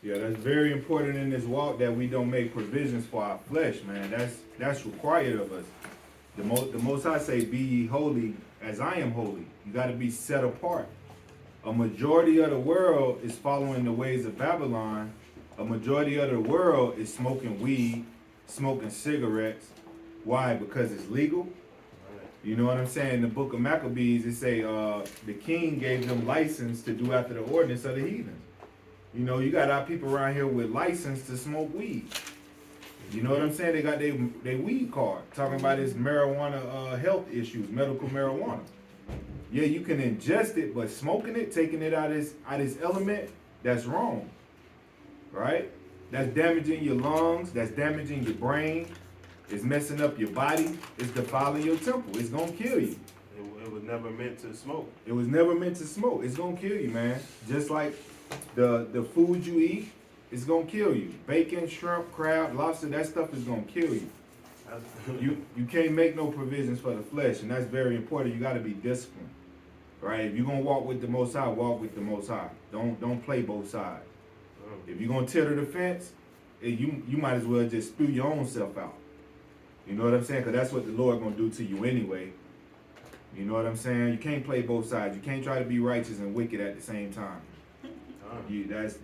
Yeah, that's very important in this walk that we don't make provisions for our flesh, man. That's required of us. The Most High say, "Be ye holy as I am holy." You got to be set apart. A majority of the world is following the ways of Babylon. A majority of the world is smoking weed, smoking cigarettes. Why? Because it's legal. You know what I'm saying? In the book of Maccabees, it say the king gave them license to do after the ordinance of the heathens. You know, you got our people around here with license to smoke weed. You know what I'm saying? They got their weed card talking about this marijuana health issues, medical marijuana. Yeah, you can ingest it, but smoking it, taking it out of this element, that's wrong. Right? That's damaging your lungs, that's damaging your brain, it's messing up your body, it's defiling your temple, it's gonna kill you. It was never meant to smoke. It was never meant to smoke. It's gonna kill you, man. Just like the food you eat, it's gonna kill you. Bacon, shrimp, crab, lobster, that stuff is gonna kill you. You can't make no provisions for the flesh, and that's very important. You gotta be disciplined. Right? If you're gonna walk with the Most High, walk with the Most High. Don't play both sides. If you're gonna teeter the fence, you might as well just spew your own self out. You know what I'm saying? Because that's what the Lord gonna do to you anyway. You know what I'm saying? You can't play both sides. You can't try to be righteous and wicked at the same time. That's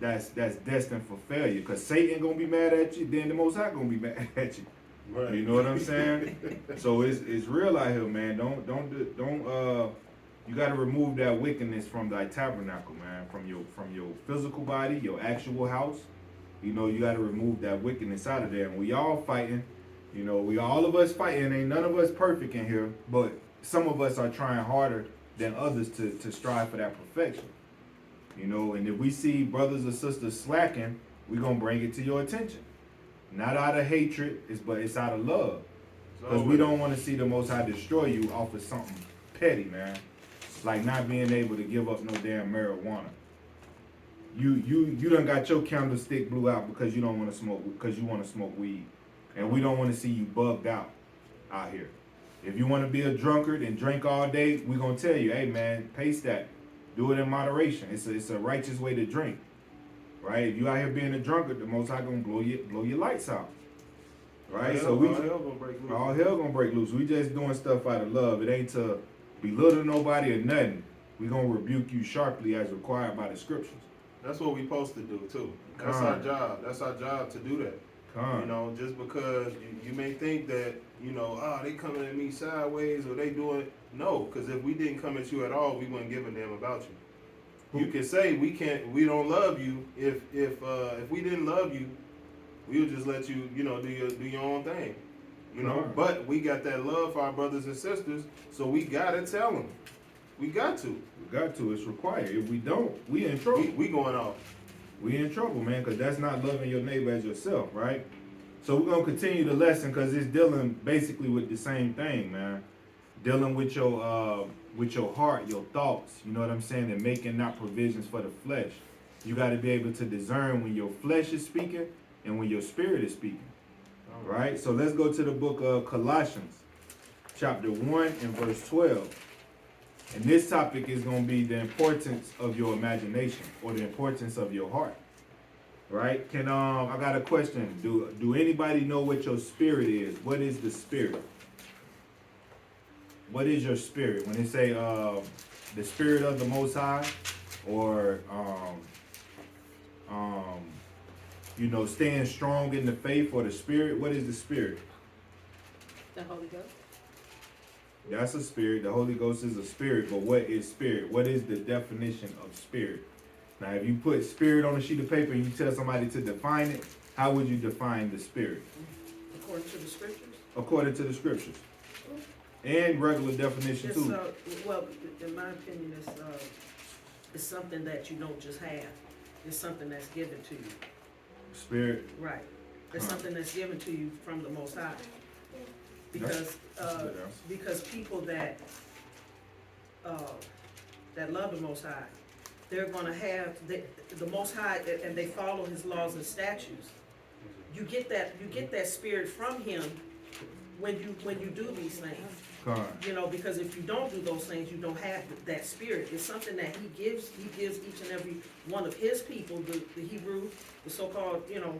destined for failure. Because Satan gonna be mad at you, then the Most High gonna be mad at you. Right. You know what I'm saying? So it's real out here, man. You got to remove that wickedness from thy tabernacle, man. From your physical body, your actual house. You know, you got to remove that wickedness out of there. And we all fighting. You know, we all of us fighting. Ain't none of us perfect in here, but some of us are trying harder than others to strive for that perfection. You know, and if we see brothers or sisters slacking, we're gonna bring it to your attention. Not out of hatred, but it's out of love. Because we don't want to see the Most High destroy you off of something petty, man. Like not being able to give up no damn marijuana. You done got your candlestick blew out because you don't want to smoke, because you want to smoke weed. And we don't want to see you bugged out here. If you want to be a drunkard and drink all day, we're going to tell you, hey man, pace that. Do it in moderation. It's a righteous way to drink. Right? If you out here being a drunkard, the Most High gonna blow your lights out. Right? All hell gonna break loose. All hell gonna break loose. We just doing stuff out of love. It ain't to belittle nobody or nothing. We gonna rebuke you sharply as required by the scriptures. That's what we supposed to do too. That's our job. That's our job to do that. You know, just because you may think that, you know, they coming at me sideways or they doing, no, because if we didn't come at you at all, we wouldn't give a damn about you. You can say we don't love you. If we didn't love you, we would just let you, you know, do your own thing. You know, but we got that love for our brothers and sisters, so we gotta tell them. We got to. We got to. It's required. If we don't, we in trouble. We going off. We in trouble, man, because that's not loving your neighbor as yourself, right? So we're gonna continue the lesson because it's dealing basically with the same thing, man. Dealing with your heart, your thoughts, you know what I'm saying, and making not provisions for the flesh. You got to be able to discern when your flesh is speaking and when your spirit is speaking. Right? So let's go to the book of Colossians, chapter 1 and verse 12. And this topic is going to be the importance of your imagination or the importance of your heart. Right? I got a question. Do anybody know what your spirit is? What is the spirit? What is your spirit? When they say the spirit of the Most High, or you know, staying strong in the faith, or the spirit, what is the spirit? The Holy Ghost. That's a spirit. The Holy Ghost is a spirit, but what is spirit? What is the definition of spirit? Now, if you put spirit on a sheet of paper and you tell somebody to define it, how would you define the spirit? According to the scriptures? According to the scriptures. And regular definition too. Well, in my opinion, it's something that you don't just have. It's something that's given to you. Spirit. Right. It's something that's given to you from the Most High. Because people that love the Most High, they're going to have the Most High, and they follow His laws and statutes. You get that spirit from Him when you do these things. Con. You know, because if you don't do those things, you don't have that spirit. It's something that he gives each and every one of his people, the Hebrew, the so-called, you know,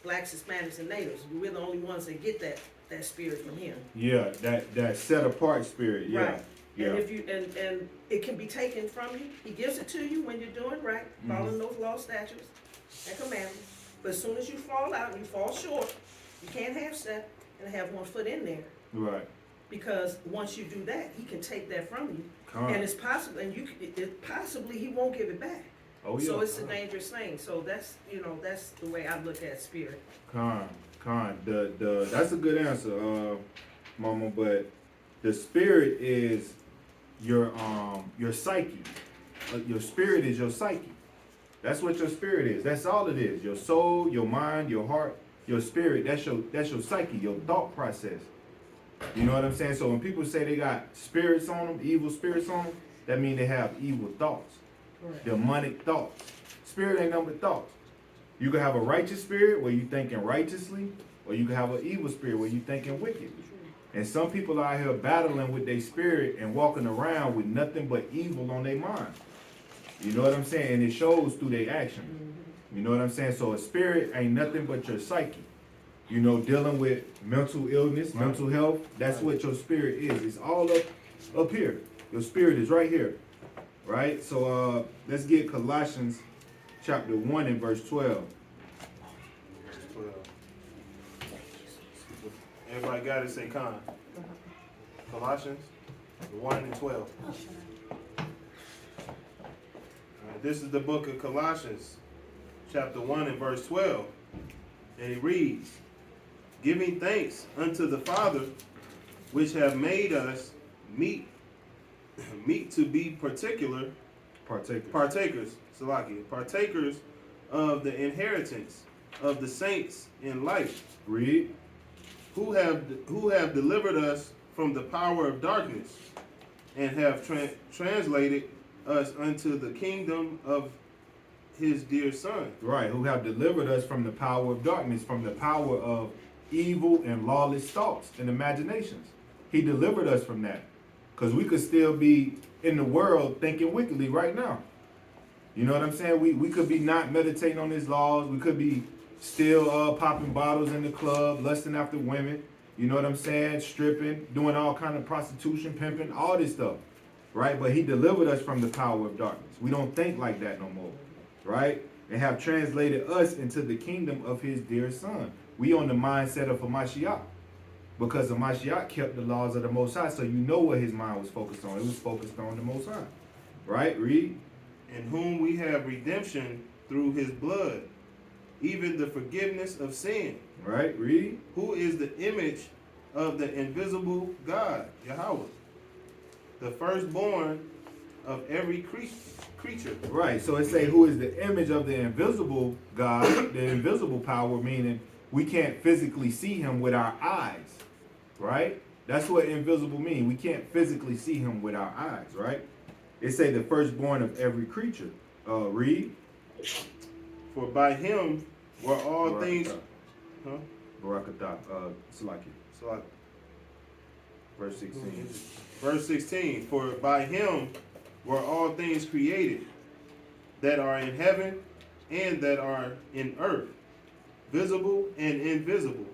blacks, Hispanics, and natives. We're the only ones that get that spirit from him. Yeah, that set apart spirit. Yeah. Right. Yeah. And if you and it can be taken from you. He gives it to you when you're doing right, following those law, statutes, and commandments. But as soon as you fall out and you fall short, you can't half step and have one foot in there. Right. Because once you do that, he can take that from you, Con. and it's possible, and possibly he won't give it back. Oh yeah. So it's a dangerous thing. So that's that's the way I look at spirit. Con. That's a good answer, Mama. But the spirit is your psyche. Your spirit is your psyche. That's what your spirit is. That's all it is. Your soul, your mind, your heart, your spirit. That's your psyche, your thought process. You know what I'm saying? So when people say they got spirits on them, evil spirits on them, that means they have evil thoughts, Correct. demonic thoughts. Spirit ain't nothing but thoughts. You can have a righteous spirit where you thinking righteously, or you can have an evil spirit where you thinking wicked. And some people out here battling with their spirit and walking around with nothing but evil on their mind. You know what I'm saying? And it shows through their actions. You know what I'm saying? So a spirit ain't nothing but your psyche. You know, dealing with mental illness, mental health, that's what your spirit is. It's all up here. Your spirit is right here. Right? So let's get Colossians chapter 1 and verse 12. Verse 12. Everybody got it, say con. Colossians 1 and 12. This is the book of Colossians, chapter 1 and verse 12. And it reads, giving thanks unto the Father, which have made us meet to be partakers of the inheritance of the saints in light. Read. Who have delivered us from the power of darkness, and have translated us unto the kingdom of his dear Son. Right, who have delivered us from the power of darkness, from the power of evil and lawless thoughts and imaginations. He delivered us from that. Because we could still be in the world thinking wickedly right now. You know what I'm saying? We could be not meditating on his laws. We could be still popping bottles in the club, lusting after women. You know what I'm saying? Stripping, doing all kind of prostitution, pimping, all this stuff. Right? But he delivered us from the power of darkness. We don't think like that no more. Right? And have translated us into the kingdom of his dear Son. We on the mindset of a Mashiach. Because the Mashiach kept the laws of the Most High. So you know what his mind was focused on. It was focused on the Most High. Right? Read. In whom we have redemption through his blood, even the forgiveness of sin. Right? Read. Who is the image of the invisible God, Yahweh, the firstborn of every creature. Right. So it say who is the image of the invisible God, the invisible power, meaning we can't physically see him with our eyes. Right? That's what invisible means. We can't physically see him with our eyes, right? It say the firstborn of every creature. Read. For by him were all Barakatah. things. Huh? Barakatah. Salaki. So Verse 16. verse 16. For by him were all things created, that are in heaven and that are in earth, visible and invisible,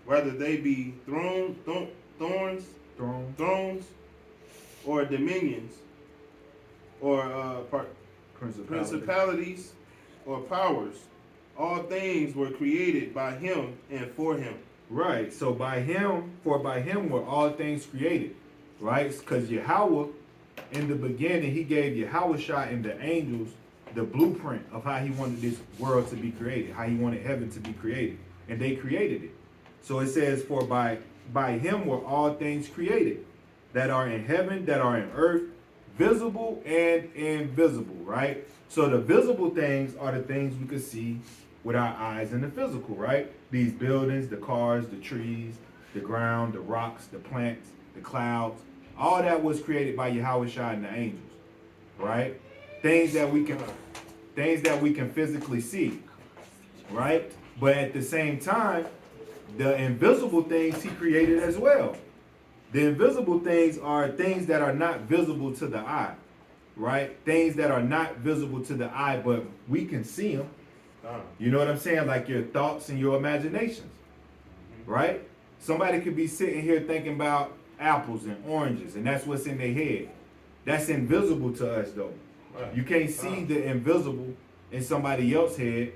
whether they be thrones, or dominions, or principalities, or powers. All things were created by him and for him. Right. So by him were all things created. Right? Because Yahweh, in the beginning, he gave Yahweh and the angels the blueprint of how he wanted this world to be created, how he wanted heaven to be created. And they created it. So it says, for by him were all things created, that are in heaven, that are in earth, visible and invisible, right? So the visible things are the things we could see with our eyes in the physical, right? These buildings, the cars, the trees, the ground, the rocks, the plants, the clouds, all that was created by Yahweh and the angels, right? Things that we can physically see, right? But at the same time, the invisible things he created as well. The invisible things are things that are not visible to the eye, right? Things that are not visible to the eye, but we can see them. You know what I'm saying? Like your thoughts and your imaginations, right? Somebody could be sitting here thinking about apples and oranges, and that's what's in their head. That's invisible to us, though. Right. You can't see the invisible in somebody else's head,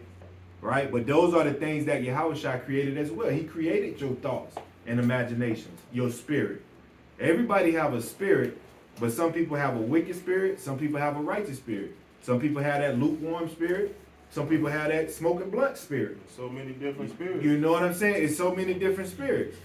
right? But those are the things that H.O.I created as well. He created your thoughts and imaginations, your spirit. Everybody have a spirit, but some people have a wicked spirit. Some people have a righteous spirit. Some people have that lukewarm spirit. Some people have that smoking blunt spirit. So many different spirits. You know what I'm saying? It's so many different spirits.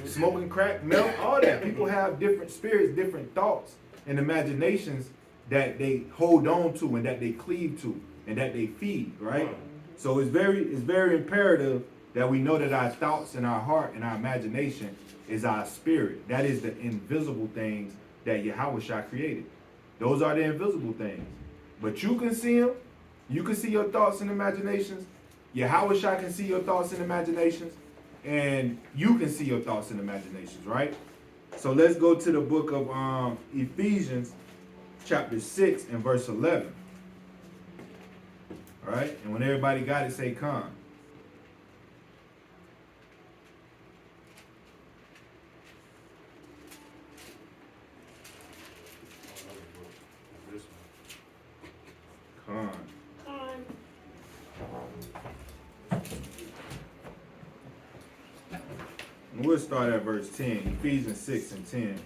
Smoking crack, milk, all that. People have different spirits, different thoughts and imaginations that they hold on to and that they cleave to and that they feed, right? So it's very imperative that we know that our thoughts and our heart and our imagination is our spirit. That is the invisible things that H.O.I created. Those are the invisible things. But you can see them. You can see your thoughts and imaginations. H.O.I can see your thoughts and imaginations. And you can see your thoughts and imaginations, right? So let's go to the book of Ephesians chapter 6 and verse 11. All right? And when everybody got it, say con. Con. And we'll start at verse 10. Ephesians 6 and 10.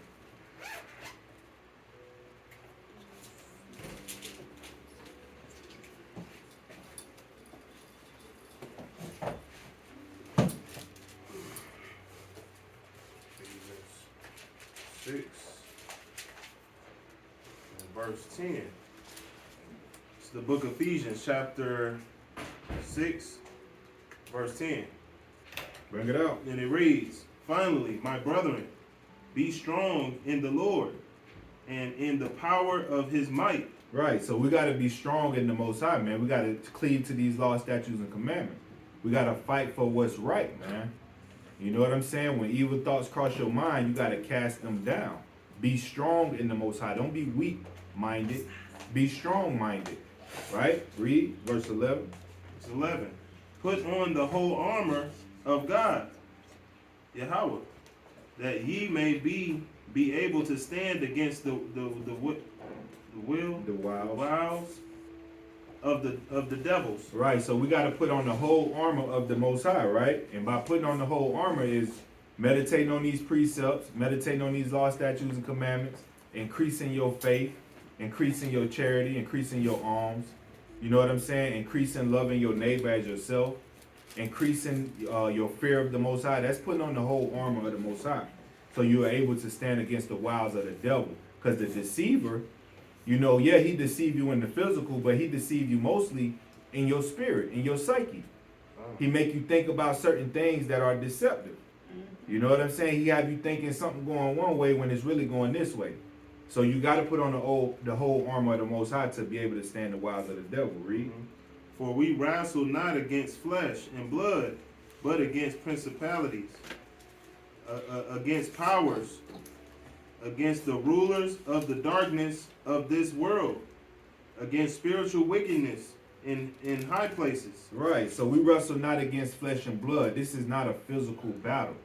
Ephesians 6 and verse 10. It's the book of Ephesians, chapter 6, verse 10. Bring it out. And it reads, finally, my brethren, be strong in the Lord and in the power of his might. Right, so we got to be strong in the Most High, man. We got to cleave to these laws, statutes, and commandments. We got to fight for what's right, man. You know what I'm saying? When evil thoughts cross your mind, you got to cast them down. Be strong in the Most High. Don't be weak-minded. Be strong-minded. Right? Read verse 11. It's 11. Put on the whole armor of God, Yahweh, that ye may be able to stand against the wiles of the devils. Right, so we got to put on the whole armor of the Most High, right? And by putting on the whole armor is meditating on these precepts, meditating on these laws, statutes, and commandments, increasing your faith, increasing your charity, increasing your alms. You know what I'm saying? Increasing loving your neighbor as yourself, increasing your fear of the Most High. That's putting on the whole armor of the Most High. So you are able to stand against the wiles of the devil. Because the deceiver, you know, yeah, he deceived you in the physical, but he deceived you mostly in your spirit, in your psyche. He make you think about certain things that are deceptive. You know what I'm saying? He have you thinking something going one way when it's really going this way. So you got to put on the whole armor of the Most High to be able to stand the wiles of the devil. Read. For we wrestle not against flesh and blood, but against principalities, against powers, against the rulers of the darkness of this world, against spiritual wickedness in high places. Right. So we wrestle not against flesh and blood. This is not a physical battle.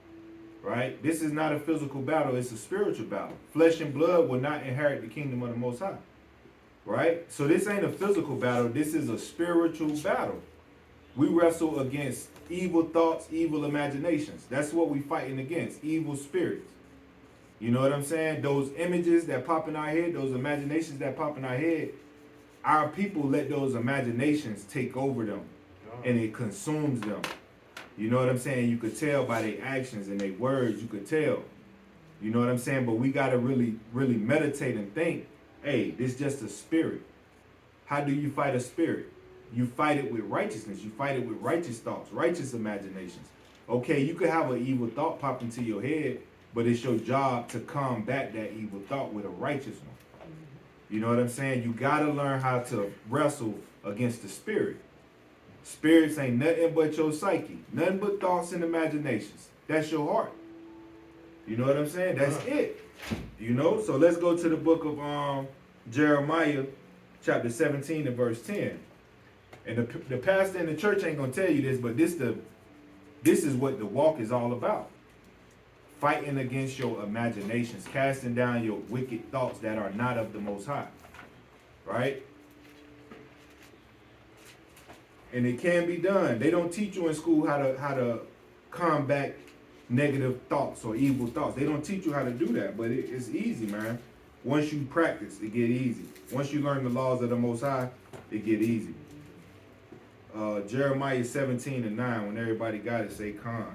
Right? This is not a physical battle. It's a spiritual battle. Flesh and blood will not inherit the kingdom of the Most High. Right? So this ain't a physical battle. This is a spiritual battle. We wrestle against evil thoughts, evil imaginations. That's what we fighting against. Evil spirits. You know what I'm saying? Those images that pop in our head, those imaginations that pop in our head, our people let those imaginations take over them. And it consumes them. You know what I'm saying? You could tell by their actions and their words. You could tell. You know what I'm saying? But we got to really meditate and think, hey, this is just a spirit. How do you fight a spirit? You fight it with righteousness. You fight it with righteous thoughts, righteous imaginations. Okay, you could have an evil thought pop into your head, but it's your job to combat that evil thought with a righteous one. You know what I'm saying? You got to learn how to wrestle against the spirit. Spirits ain't nothing but your psyche. Nothing but thoughts and imaginations. That's your heart. You know what I'm saying? That's it. You know? So let's go to the book of Jeremiah, chapter 17 and verse 10. And the pastor in the church ain't gonna tell you this, but this is what the walk is all about. Fighting against your imaginations, casting down your wicked thoughts that are not of the Most High. Right? And it can be done. They don't teach you in school how to combat negative thoughts or evil thoughts. They don't teach you how to do that, but it's easy, man. Once you practice, it get easy. Once you learn the laws of the Most High, it get easy. Jeremiah 17 and 9, when everybody got it, say con.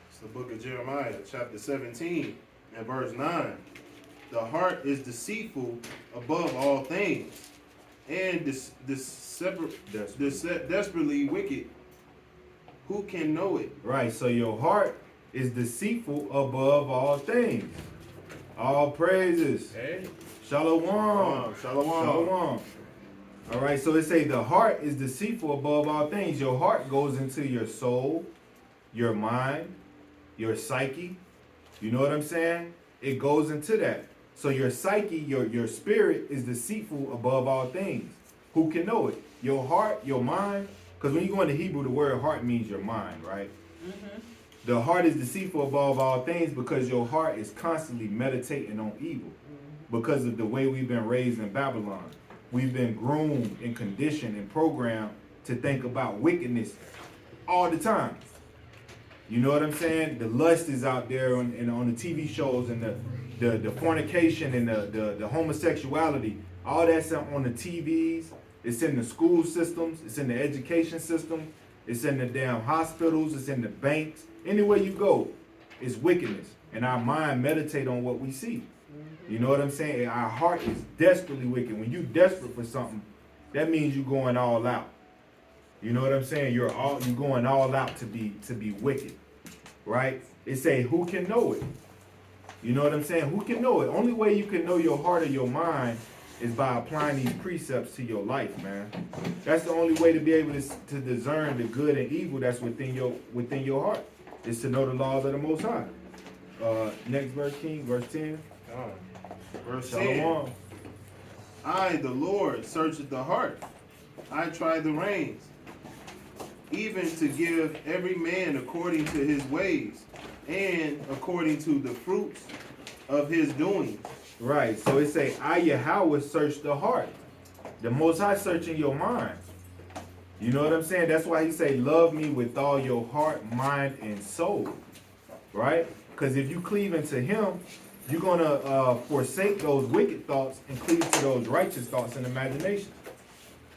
It's the book of Jeremiah, chapter 17 and verse 9. The heart is deceitful above all things, and desperately wicked. Who can know it? Right, so your heart is deceitful above all things. All praises. Hey. Shalom. Shalom. Shalom. All right, so it say the heart is deceitful above all things. Your heart goes into your soul, your mind, your psyche. You know what I'm saying? It goes into that. So your psyche, your spirit is deceitful above all things. Who can know it? Your heart, your mind. Because when you go into Hebrew, the word heart means your mind, right? Mm-hmm. The heart is deceitful above all things because your heart is constantly meditating on evil. Mm-hmm. Because of the way we've been raised in Babylon. We've been groomed and conditioned and programmed to think about wickedness all the time. You know what I'm saying? The lust is out there on the TV shows, and the fornication and the homosexuality. All that's on the TVs. It's in the school systems. It's in the education system. It's in the damn hospitals. It's in the banks. Anywhere you go, it's wickedness. And our mind meditate on what we see. You know what I'm saying? Our heart is desperately wicked. When you desperate for something, that means you're going all out. You know what I'm saying? You're going all out to be wicked. Right? It say, who can know it? You know what I'm saying? Who can know it? Only way you can know your heart or your mind is by applying these precepts to your life, man. That's the only way to be able to discern the good and evil that's within your heart. Is to know the laws of the Most High. Next verse, King, verse 10. Verse Shalom. 10. I, the Lord, searcheth the heart. I try the reins, even to give every man according to his ways, and according to the fruits of his doing. Right. So it say, I, Yahweh, search the heart. The Most High searching your mind. You know what I'm saying? That's why he say, love me with all your heart, mind, and soul. Right? Because if you cleave into him, you're going to forsake those wicked thoughts and cleave to those righteous thoughts and imaginations.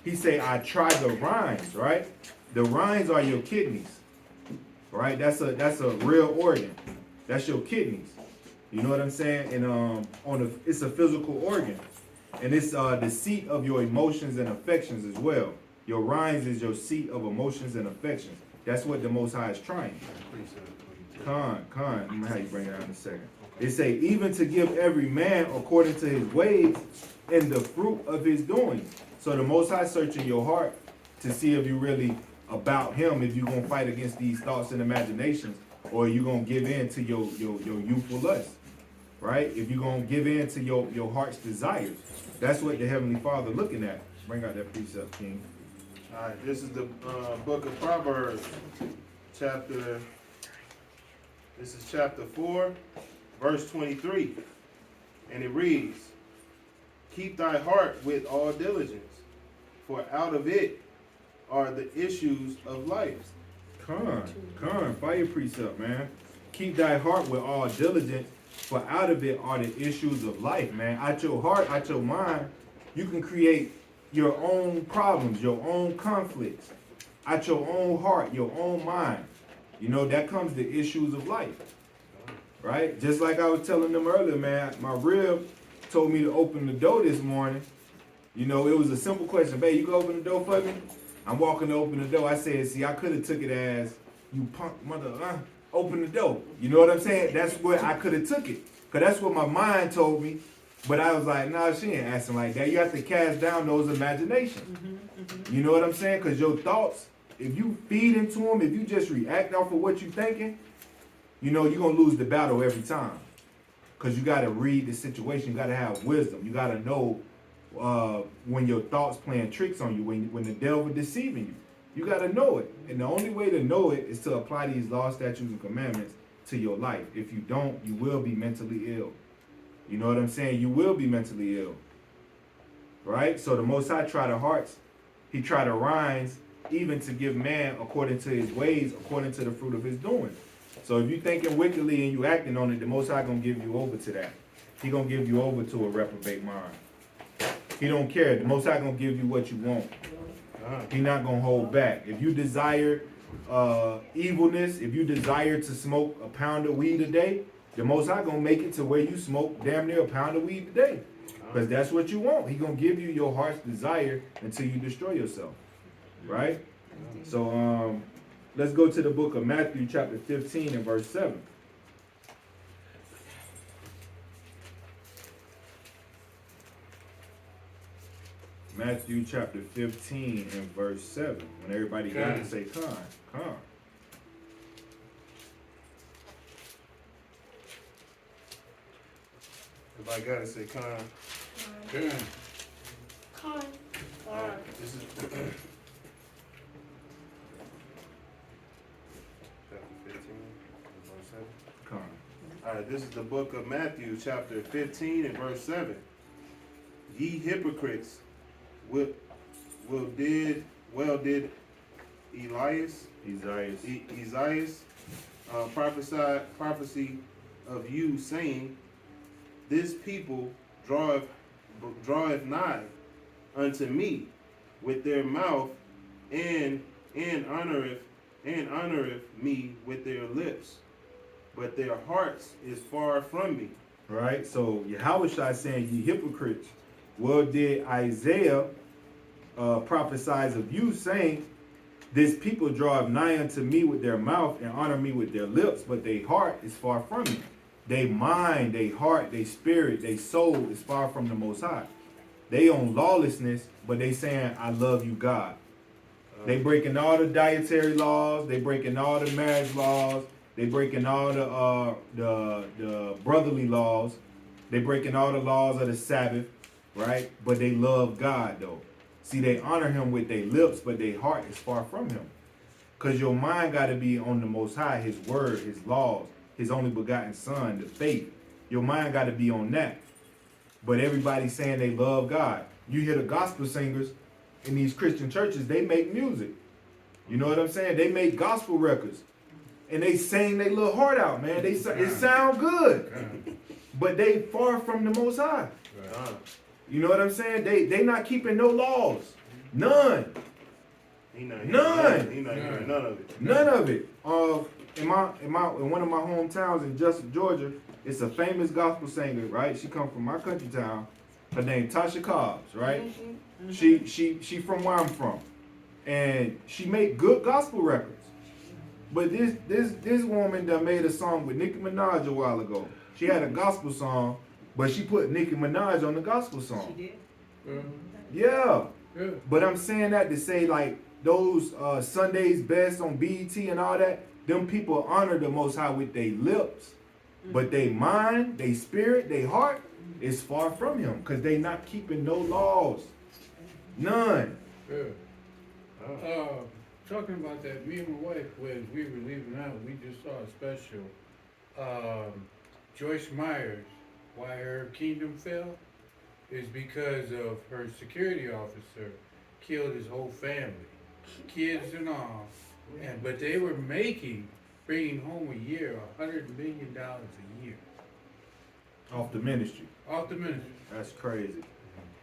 He say, I try the rinds, right? The rinds are your kidneys. Right? That's a real organ. That's your kidneys. You know what I'm saying? And it's a physical organ. And it's the seat of your emotions and affections as well. Your rinds is your seat of emotions and affections. That's what the Most High is trying. Con. I'm gonna have you bring it out in a second. It say, even to give every man according to his ways and the fruit of his doing. So the Most High searching your heart to see if you really about him, if you're gonna fight against these thoughts and imaginations, or you're gonna give in to your youthful lust. Right? If you're gonna give in to your heart's desires. That's what the Heavenly Father looking at. Bring out that precept, King. All right, this is the book of Proverbs, chapter 4, verse 23. And it reads, keep thy heart with all diligence, for out of it are the issues of life. Fire precept, man. Keep thy heart with all diligence, for out of it are the issues of life, man. Out your heart, out your mind, you can create your own problems, your own conflicts. Out your own heart, your own mind. You know, that comes the issues of life. Right? Just like I was telling them earlier, man, my rib told me to open the door this morning. You know, it was a simple question. Babe, you can open the door for me? I'm walking to open the door. I said, see, I could have took it as, you punk mother, open the door. You know what I'm saying? That's what I could have took it. Cause that's what my mind told me. But I was like, nah, she ain't asking like that. You have to cast down those imaginations. You know what I'm saying? Cause your thoughts, if you feed into them, if you just react off of what you're thinking, you know, you're gonna lose the battle every time. Cause you gotta read the situation. You gotta have wisdom. You gotta know when your thoughts playing tricks on you, when the devil deceiving you. You gotta know it. And the only way to know it is to apply these laws, statutes, and commandments to your life. If you don't, you will be mentally ill. You know what I'm saying? You will be mentally ill. Right? So the Most High try the hearts. He try the rinds, even to give man according to his ways, according to the fruit of his doing. So if you thinking wickedly and you acting on it, the Most High gonna give you over to that. He gonna give you over to a reprobate mind. He don't care. The Most High gonna give you what you want. He not gonna hold back. If you desire evilness, if you desire to smoke a pound of weed a day, the Most High gonna make it to where you smoke damn near a pound of weed a day. Because that's what you want. He gonna give you your heart's desire until you destroy yourself. Right? So let's go to the book of Matthew chapter 15 and verse 7. Matthew chapter 15 and verse 7. When everybody got it, say, come. Everybody got to say, con. This is chapter 15, verse 7. Come. All right, this is the book of Matthew, chapter 15 and verse 7. Ye hypocrites, well did Isaiah prophecy of you, saying, this people draweth nigh unto me with their mouth, and honoreth me with their lips, but their hearts is far from me. Right? So Yahweh saying, ye hypocrites, well did Isaiah prophesize of you, saying, this people draw nigh unto me with their mouth and honor me with their lips, but their heart is far from me. They mind, they heart, they spirit, they soul is far from the Most High. They own lawlessness, but they saying, I love you, God. They breaking all the dietary laws, they breaking all the marriage laws, they breaking all the brotherly laws, they breaking all the laws of the Sabbath, right? But they love God though. See, they honor him with their lips, but their heart is far from him. Because your mind got to be on the Most High, his word, his laws, his only begotten son, the faith. Your mind got to be on that. But everybody's saying they love God. You hear the gospel singers in these Christian churches, they make music. You know what I'm saying? They make gospel records. And they sing their little heart out, man. It sound good. But they far from the Most High. You know what I'm saying? They not keeping no laws. None. None. None of it. None of it. In one of my hometowns in Justin, Georgia, it's a famous gospel singer, right? She come from my country town. Her name Tasha Cobbs, right? She from where I'm from, and she make good gospel records. But this woman that made a song with Nicki Minaj a while ago. She had a gospel song, but she put Nicki Minaj on the gospel song. She did? Yeah. But I'm saying that to say like those Sunday's Best on BET and all that, them people honor the Most High with their lips, but they mind, they spirit, they heart is far from him because they not keeping no laws. None. Talking about that, me and my wife, when we were leaving out, we just saw a special. Joyce Myers, why her kingdom fell, is because of her security officer killed his whole family, kids and all. But they were bringing home a year, $100 million a year. Off the ministry. Off the ministry. That's crazy.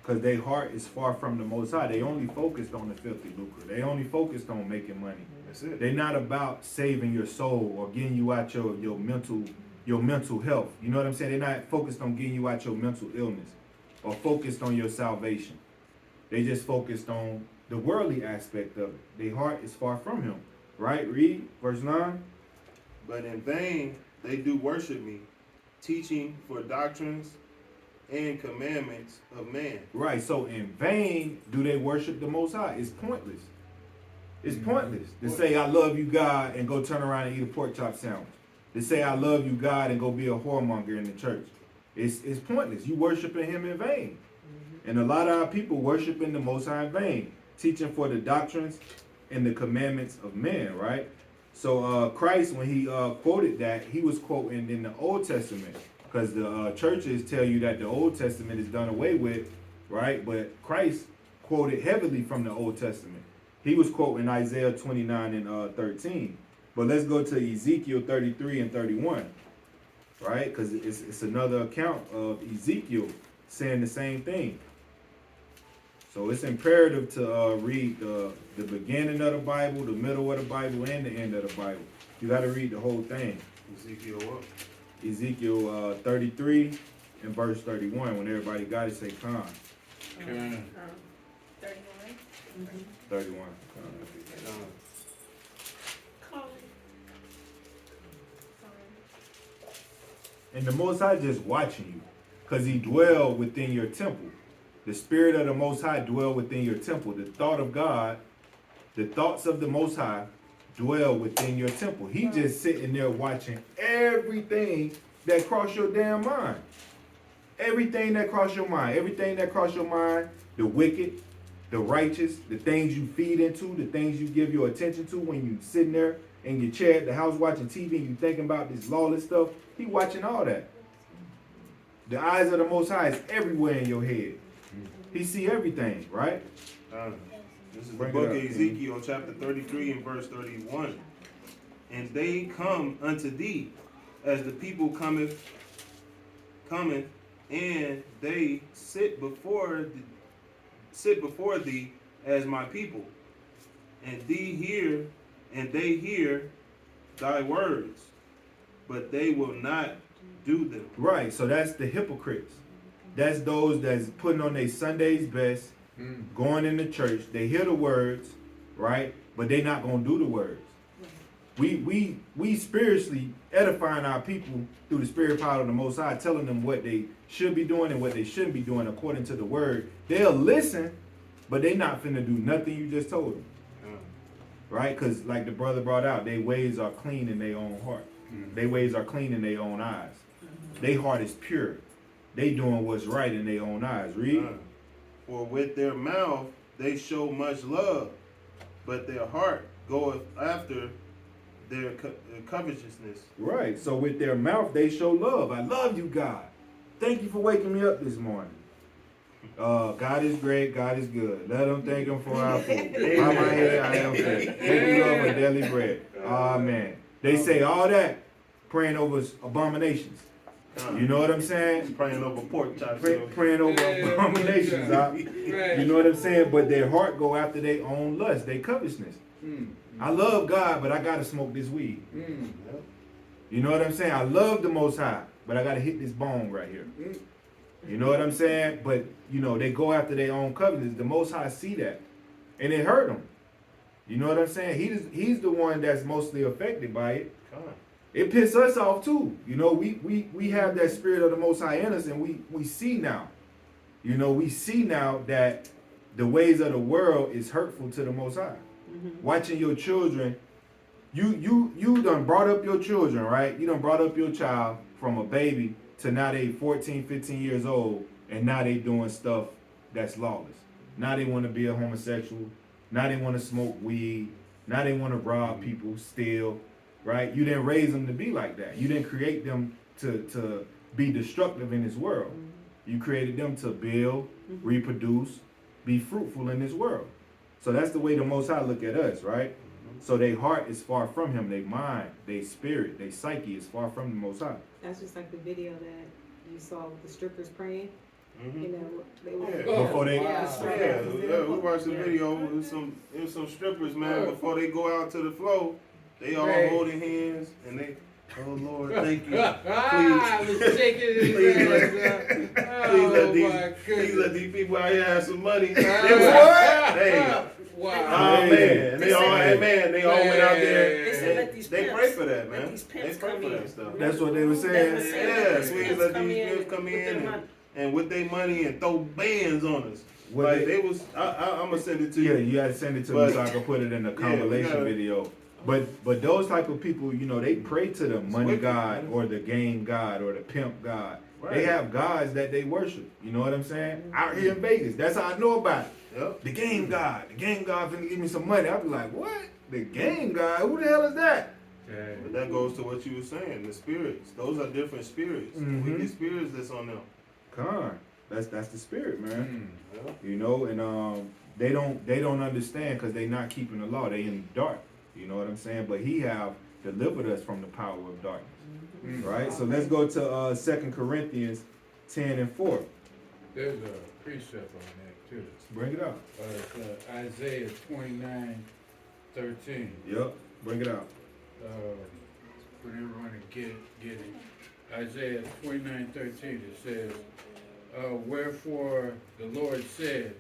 Because their heart is far from the Most High. They only focused on the filthy lucre. They only focused on making money. That's it. They're not about saving your soul or getting you out your mental health. You know what I'm saying? They're not focused on getting you out your mental illness or focused on your salvation. They just focused on the worldly aspect of it. Their heart is far from him. Right? Read verse 9. But in vain they do worship me, teaching for doctrines and commandments of man. Right, so in vain do they worship the Most High. It's pointless. It's pointless to say I love you, God, and go turn around and eat a pork chop sandwich. To say I love you, God, and go be a whoremonger in the church. It's pointless. You worshiping him in vain. And a lot of our people worshiping the Most High in vain, teaching for the doctrines and the commandments of men, right? So Christ, when he quoted that, he was quoting in the Old Testament, because the churches tell you that the Old Testament is done away with, right? But Christ quoted heavily from the Old Testament. He was quoting Isaiah 29 and 13. But let's go to Ezekiel 33 and 31, right? Because it's another account of Ezekiel saying the same thing. So it's imperative to read the beginning of the Bible, the middle of the Bible, and the end of the Bible. You got to read the whole thing. Ezekiel what? Ezekiel 33 and verse 31. When everybody got it, say con. 31. 31. And the Most High just watching you, because he dwell within your temple. The Spirit of the Most High dwell within your temple. The thought of God, the thoughts of the Most High dwell within your temple. He just sitting there watching everything that cross your damn mind. Everything that cross your mind. Everything that cross your mind, the wicked, the righteous, the things you feed into, the things you give your attention to when you sitting there in your chair at the house watching TV and you thinking about this lawless stuff. He watching all that. The eyes of the Most High is everywhere in your head. He see everything, right? This is the book of Ezekiel, chapter 33 and verse 31. And they come unto thee as the people cometh, and they sit before thee as my people, and they hear thy words, but they will not do them. Right, so that's the hypocrites. That's those that's putting on their Sunday's best, going into church. They hear the words, right? But they not gonna do the words. We spiritually edifying our people through the spirit power of the Most High, telling them what they should be doing and what they shouldn't be doing according to the word. They'll listen, but they not finna do nothing you just told them. Right? Because like the brother brought out, their ways are clean in their own heart. Their ways are clean in their own eyes. Their heart is pure. They doing what's right in their own eyes. Read. For with their mouth they show much love, but their heart goeth after their covetousness. Right. So with their mouth they show love. I love you, God. Thank you for waking me up this morning. God is great. God is good. Let them thank him for our food. By my head I am fed. Thank you, Lord, for daily bread. Amen. They say all that praying over abominations. You know what I'm saying? Praying over pork chops. Praying over abominations. You know what I'm saying? But their heart go after their own lust, their covetousness. I love God, but I gotta smoke this weed. You know what I'm saying? I love the Most High, but I gotta hit this bone right here. You know what I'm saying? But you know they go after their own covetousness. The Most High see that, and it hurt them. You know what I'm saying? He's the one that's mostly affected by it. It pisses us off too. You know, we have that spirit of the Most High in us, and we see now. You know, we see now that the ways of the world is hurtful to the Most High. Watching your children, you done brought up your children, right? You done brought up your child from a baby to now they 14, 15 years old, and now they doing stuff that's lawless. Now they want to be a homosexual. Now they want to smoke weed. Now they want to rob people, steal. Right? You didn't raise them to be like that. You didn't create them to be destructive in this world. You created them to build, reproduce, be fruitful in this world. So that's the way the Most High look at us, right? So their heart is far from him. Their mind, their spirit, their psyche is far from the Most High. That's just like the video that you saw with the strippers praying. You know, they were Before they we watched the video. It was some strippers, man. Before they go out to the floor, they all holding hands and they, oh Lord, thank you. Please let these people out here have some money. They all went out there. They said let these they pimps, pray for that, let man. these They pimps pray come for that in. stuff. That's what they were That saying. was saying Yeah, these we pimps let come these in pimps come with in their and, money. and with their money and throw bands on us. What Like they- they was, I'm gonna send it to Yeah, you. you gotta send it to me But- so I can put it in the we compilation gotta- video. But those type of people, you know, they pray to the money wicked, god man. or the game god or the pimp god. They Right. have gods that they worship. You know what I'm saying? Out here in Vegas, that's how I know about it. Yep. The game god finna give me some money. I'll be like, what? The game god? Who the hell is that? Okay. But that goes to what you were saying. The spirits. Those are different spirits. Mhm. Wicked spirits that's on them. Con. That's the spirit, man. Mm. Yeah. You know, and they don't understand because they not keeping the law. They in the dark. You know what I'm saying? But he have delivered us from the power of darkness. Mm. Right? So let's go to 2 Corinthians 10 and 4. There's a precept on that too. Bring it out. It's, Isaiah 29:13. Yep. Bring it out. For everyone to get it. Isaiah 29:13, it says, wherefore the Lord said,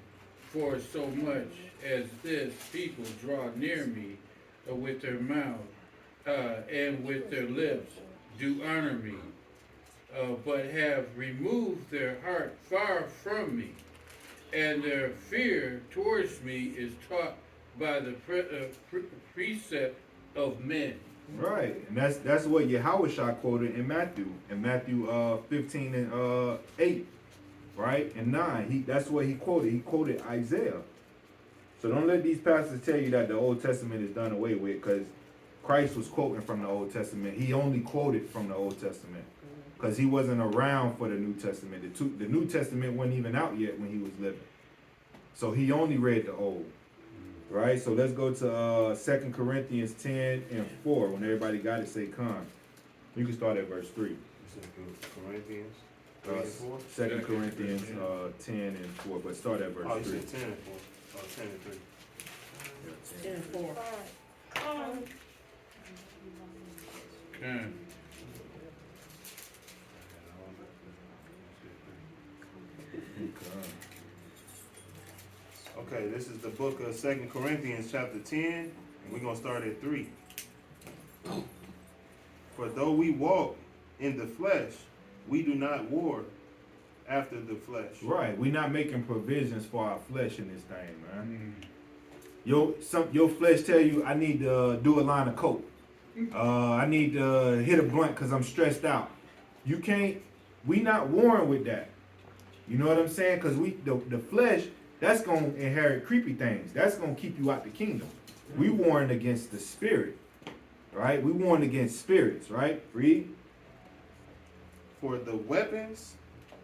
for so much as this people draw near me with their mouth and with their lips do honor me, but have removed their heart far from me, and their fear towards me is taught by the precept of men. Right. And that's what H.O.I quoted in Matthew. In Matthew 15 and 8. Right? And 9. That's what he quoted. He quoted Isaiah. So don't let these pastors tell you that the Old Testament is done away with, because Christ was quoting from the Old Testament. He only quoted from the Old Testament because he wasn't around for the New Testament. The New Testament wasn't even out yet when he was living. So he only read the Old. Right? So let's go to 2 Corinthians 10 and 4. When everybody got it, say con. You can start at verse 3. You said Corinthians 3 and 4? 2 Corinthians 10 and 4. But start at verse Oh, you 3. said 10 and 4. Oh, 10 and 3. Yeah, 10. 10 and 4. Okay. Okay, this is the book of 2 Corinthians chapter 10, and we're going to start at 3. For though we walk in the flesh, we do not war after the flesh. Right. We're not making provisions for our flesh in this thing, man. Mm. Your flesh tell you, I need to do a line of coke. I need to hit a blunt because I'm stressed out. You can't. We not warring with that. You know what I'm saying? Because the flesh, that's gonna inherit creepy things. That's gonna keep you out the kingdom. We warring against the spirit, right? We warring against spirits, right? Read. For the weapons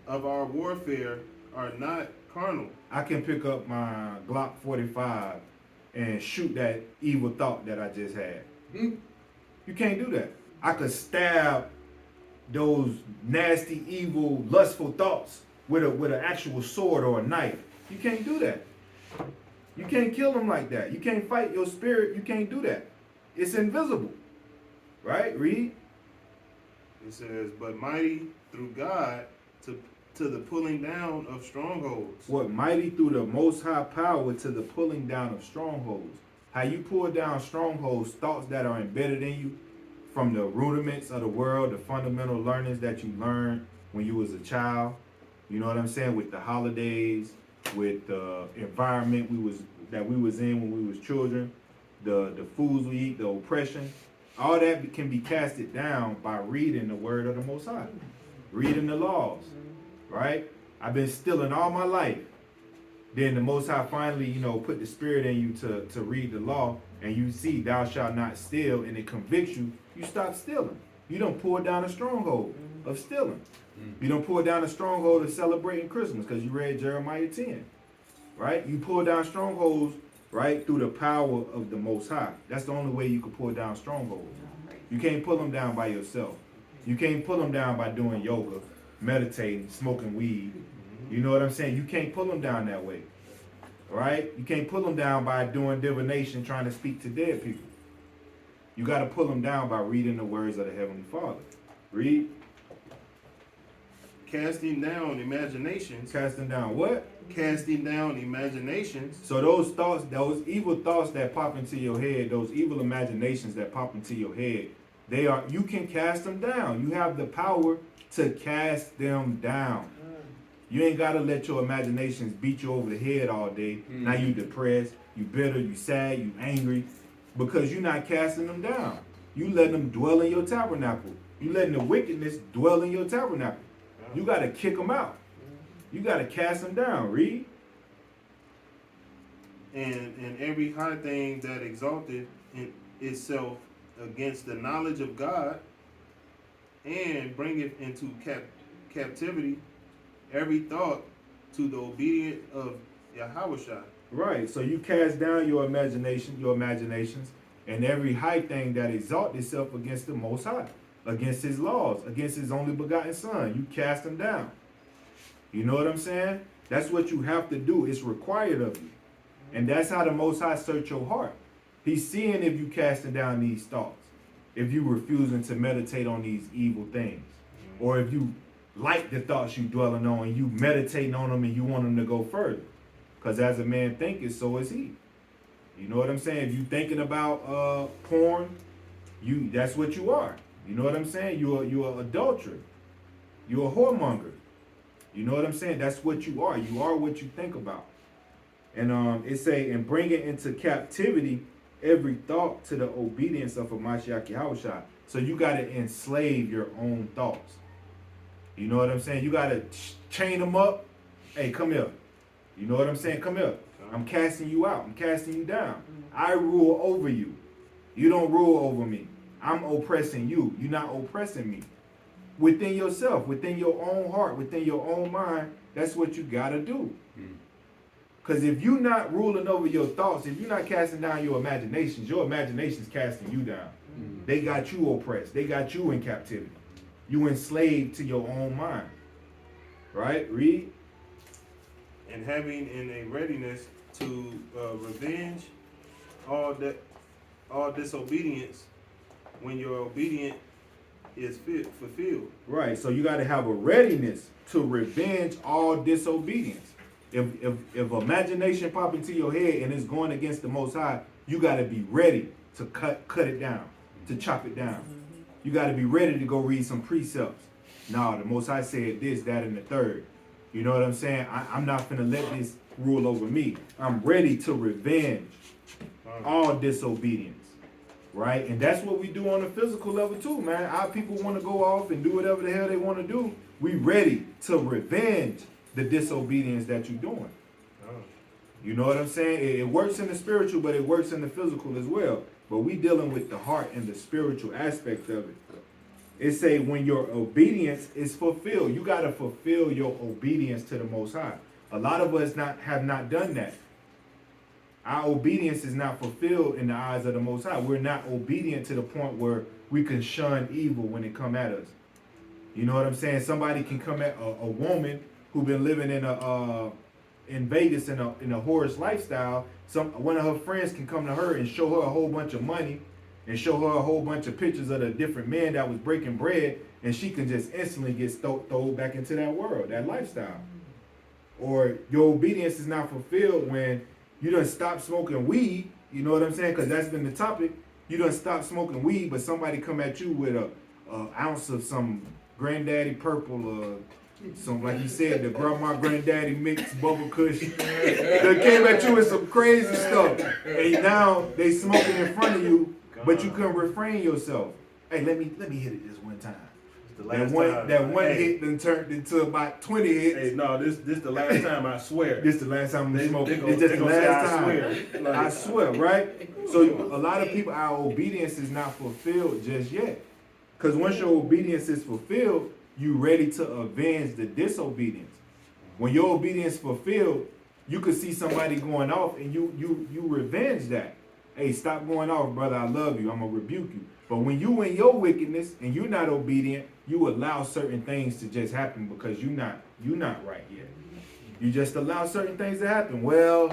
of our warfare are not carnal. I can pick up my Glock 45 and shoot that evil thought that I just had. You can't do that. I could stab those nasty, evil, lustful thoughts with an actual sword or a knife. You can't do that. You can't kill them like that. You can't fight your spirit. You can't do that. It's invisible. Right? Read. It says, but mighty through God to the pulling down of strongholds. What? Mighty through the most high power to the pulling down of strongholds. How you pull down strongholds, thoughts that are embedded in you from the rudiments of the world, the fundamental learnings that you learned when you was a child. You know what I'm saying? With the holidays, with the environment we was in when we was children, the foods we eat, the oppression. All that can be casted down by reading the word of the Most High, reading the laws, right? I've been stealing all my life. Then the Most High finally, put the spirit in you to read the law, and you see, thou shalt not steal, and it convicts you. You stop stealing. You don't pull down a stronghold of stealing. You don't pull down a stronghold of celebrating Christmas because you read Jeremiah 10, right? You pull down strongholds, right, through the power of the Most High. That's the only way you can pull down strongholds. You can't pull them down by yourself. You can't pull them down by doing yoga, meditating, smoking weed. You know what I'm saying? You can't pull them down that way, right? You can't pull them down by doing divination, trying to speak to dead people. You got to pull them down by reading the words of the Heavenly Father. Read. casting down imaginations. Casting down what? Casting down imaginations. So those thoughts, those evil thoughts that pop into your head, those evil imaginations that pop into your head, you can cast them down. You have the power to cast them down. You ain't gotta let your imaginations beat you over the head all day. Now you depressed, you bitter, you sad, you angry, because you're not casting them down. You letting them dwell in your tabernacle. You letting the wickedness dwell in your tabernacle. You gotta kick them out. You gotta cast them down. Read. And every high thing that exalted in itself against the knowledge of God, and bringeth into captivity every thought to the obedience of H.O.I. Right. So you cast down your imaginations, and every high thing that exalts itself against the Most High, against His laws, against His only begotten Son. You cast them down. You know what I'm saying? That's what you have to do. It's required of you. And that's how the Most High search your heart. He's seeing if you casting down these thoughts, if you refusing to meditate on these evil things, or if you like the thoughts you dwelling on and you meditating on them and you want them to go further. Because as a man thinketh, so is he. You know what I'm saying? If you thinking about porn, that's what you are. You know what I'm saying? You're an adulterer. You're a whoremonger. You know what I'm saying? That's what you are. You are what you think about. And it say, and bring it into captivity every thought to the obedience of a Mashiach Yahushua. So you got to enslave your own thoughts. You know what I'm saying? You got to chain them up. Hey, come here. You know what I'm saying? Come here. I'm casting you out. I'm casting you down. I rule over you. You don't rule over me. I'm oppressing you. You're not oppressing me. Within yourself, within your own heart, within your own mind, that's what you got to do. Because if you're not ruling over your thoughts, if you're not casting down your imagination's casting you down. They got you oppressed. They got you in captivity. You enslaved to your own mind. Right? Read. And having in a readiness to revenge all disobedience when your obedience is fulfilled. Right. So you got to have a readiness to revenge all disobedience. If imagination pop into your head and it's going against the Most High, you got to be ready to cut it down, to chop it down. You got to be ready to go read some precepts. Nah, the Most High said this, that, and the third. You know what I'm saying? I'm not finna let this rule over me. I'm ready to revenge all disobedience. Right? And that's what we do on a physical level too, man. Our people want to go off and do whatever the hell they want to do. We ready to revenge the disobedience that you're doing. You know what I'm saying? It works in the spiritual, but it works in the physical as well. But we dealing with the heart and the spiritual aspect of it. It say when your obedience is fulfilled, you got to fulfill your obedience to the Most High. A lot of us have not done that. Our obedience is not fulfilled in the eyes of the Most High. We're not obedient to the point where we can shun evil when it come at us. You know what I'm saying? Somebody can come at a woman who been living in Vegas in a whorish lifestyle. One of her friends can come to her and show her a whole bunch of money and show her a whole bunch of pictures of the different men that was breaking bread, and she can just instantly get thrown back into that world, that lifestyle. Or your obedience is not fulfilled when you done stop smoking weed. You know what I'm saying? Because that's been the topic. You done stop smoking weed, but somebody come at you with a ounce of some granddaddy purple or some, like you said, the grandma granddaddy mix bubble kush. They came at you with some crazy stuff, and now they smoking in front of you, but you couldn't refrain yourself. Hey, let me hit it this one time. That one hit then turned into about 20 hits. Hey, no, this the last time, I swear. This the last time we smoked. They It's just the last time. I swear. I swear, right? So a lot of people, our obedience is not fulfilled just yet. Because once your obedience is fulfilled, you ready to avenge the disobedience. When your obedience is fulfilled, you could see somebody going off and you revenge that. Hey, stop going off, brother. I love you. I'm gonna rebuke you. But when you in your wickedness and you're not obedient, you allow certain things to just happen because you're not right yet. You just allow certain things to happen. Well,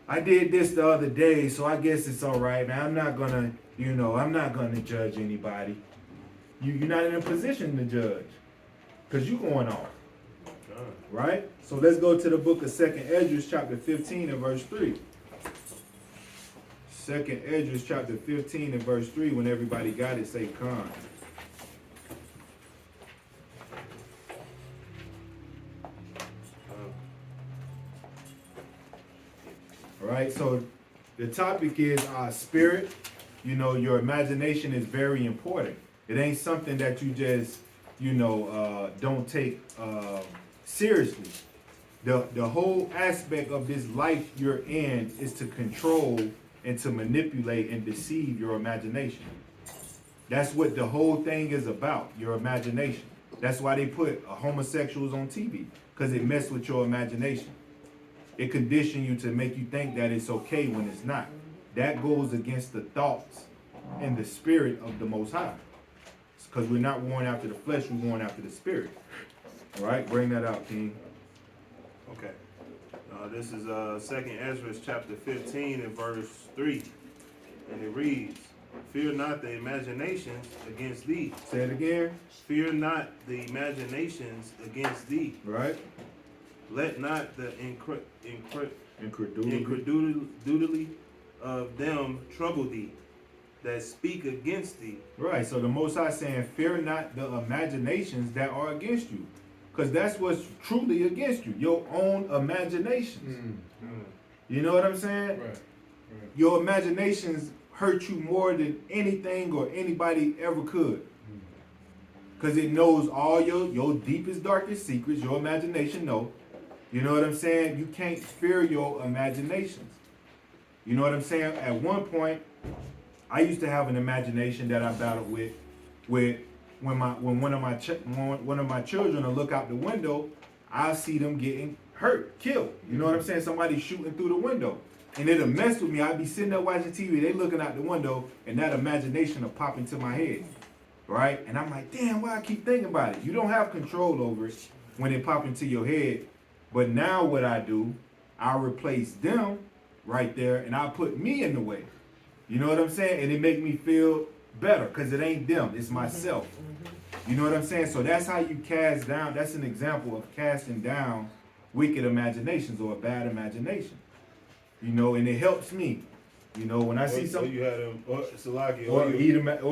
I did this the other day, so I guess it's all right, man. I'm not gonna judge anybody. You're not in a position to judge because you going off. Right? So let's go to the book of 2nd Esdras chapter 15 and verse 3. 2nd Esdras chapter 15 and verse 3. When everybody got it, say con. Right? So the topic is spirit. You know, your imagination is very important. It ain't something that you just, don't take seriously. The whole aspect of this life you're in is to control and to manipulate and deceive your imagination. That's what the whole thing is about, your imagination. That's why they put homosexuals on TV, because it messed with your imagination. It conditions you to make you think that it's okay when it's not. That goes against the thoughts and the spirit of the Most High. Because we're not warring after the flesh, we're warring after the spirit. All right, bring that out, King. Okay. This is 2nd Ezra chapter 15 and verse 3. And it reads, fear not the imaginations against thee. Say it again. Fear not the imaginations against thee. Right. Let not the Incredulity incredulity of them trouble thee that speak against thee. Right. So the Most High saying, fear not the imaginations that are against you. Because that's what's truly against you. Your own imaginations. You know what I'm saying? Right. Your imaginations hurt you more than anything or anybody ever could. Because it knows all your deepest, darkest secrets. Your imagination know. You know what I'm saying? You can't fear your imaginations. You know what I'm saying? At one point, I used to have an imagination that I battled with when one of my children will look out the window, I see them getting hurt, killed. You know what I'm saying? Somebody shooting through the window. And it'll mess with me. I'd be sitting there watching TV, they looking out the window, and that imagination will pop into my head. Right? And I'm like, damn, why I keep thinking about it? You don't have control over it when it pop into your head. But now what I do, I replace them right there, and I put me in the way. You know what I'm saying? And it make me feel better, because it ain't them, it's myself. You know what I'm saying? So that's how you cast down. That's an example of casting down wicked imaginations or a bad imagination. You know, and it helps me. You know, when I see something, you had them, Salaki, or eat them out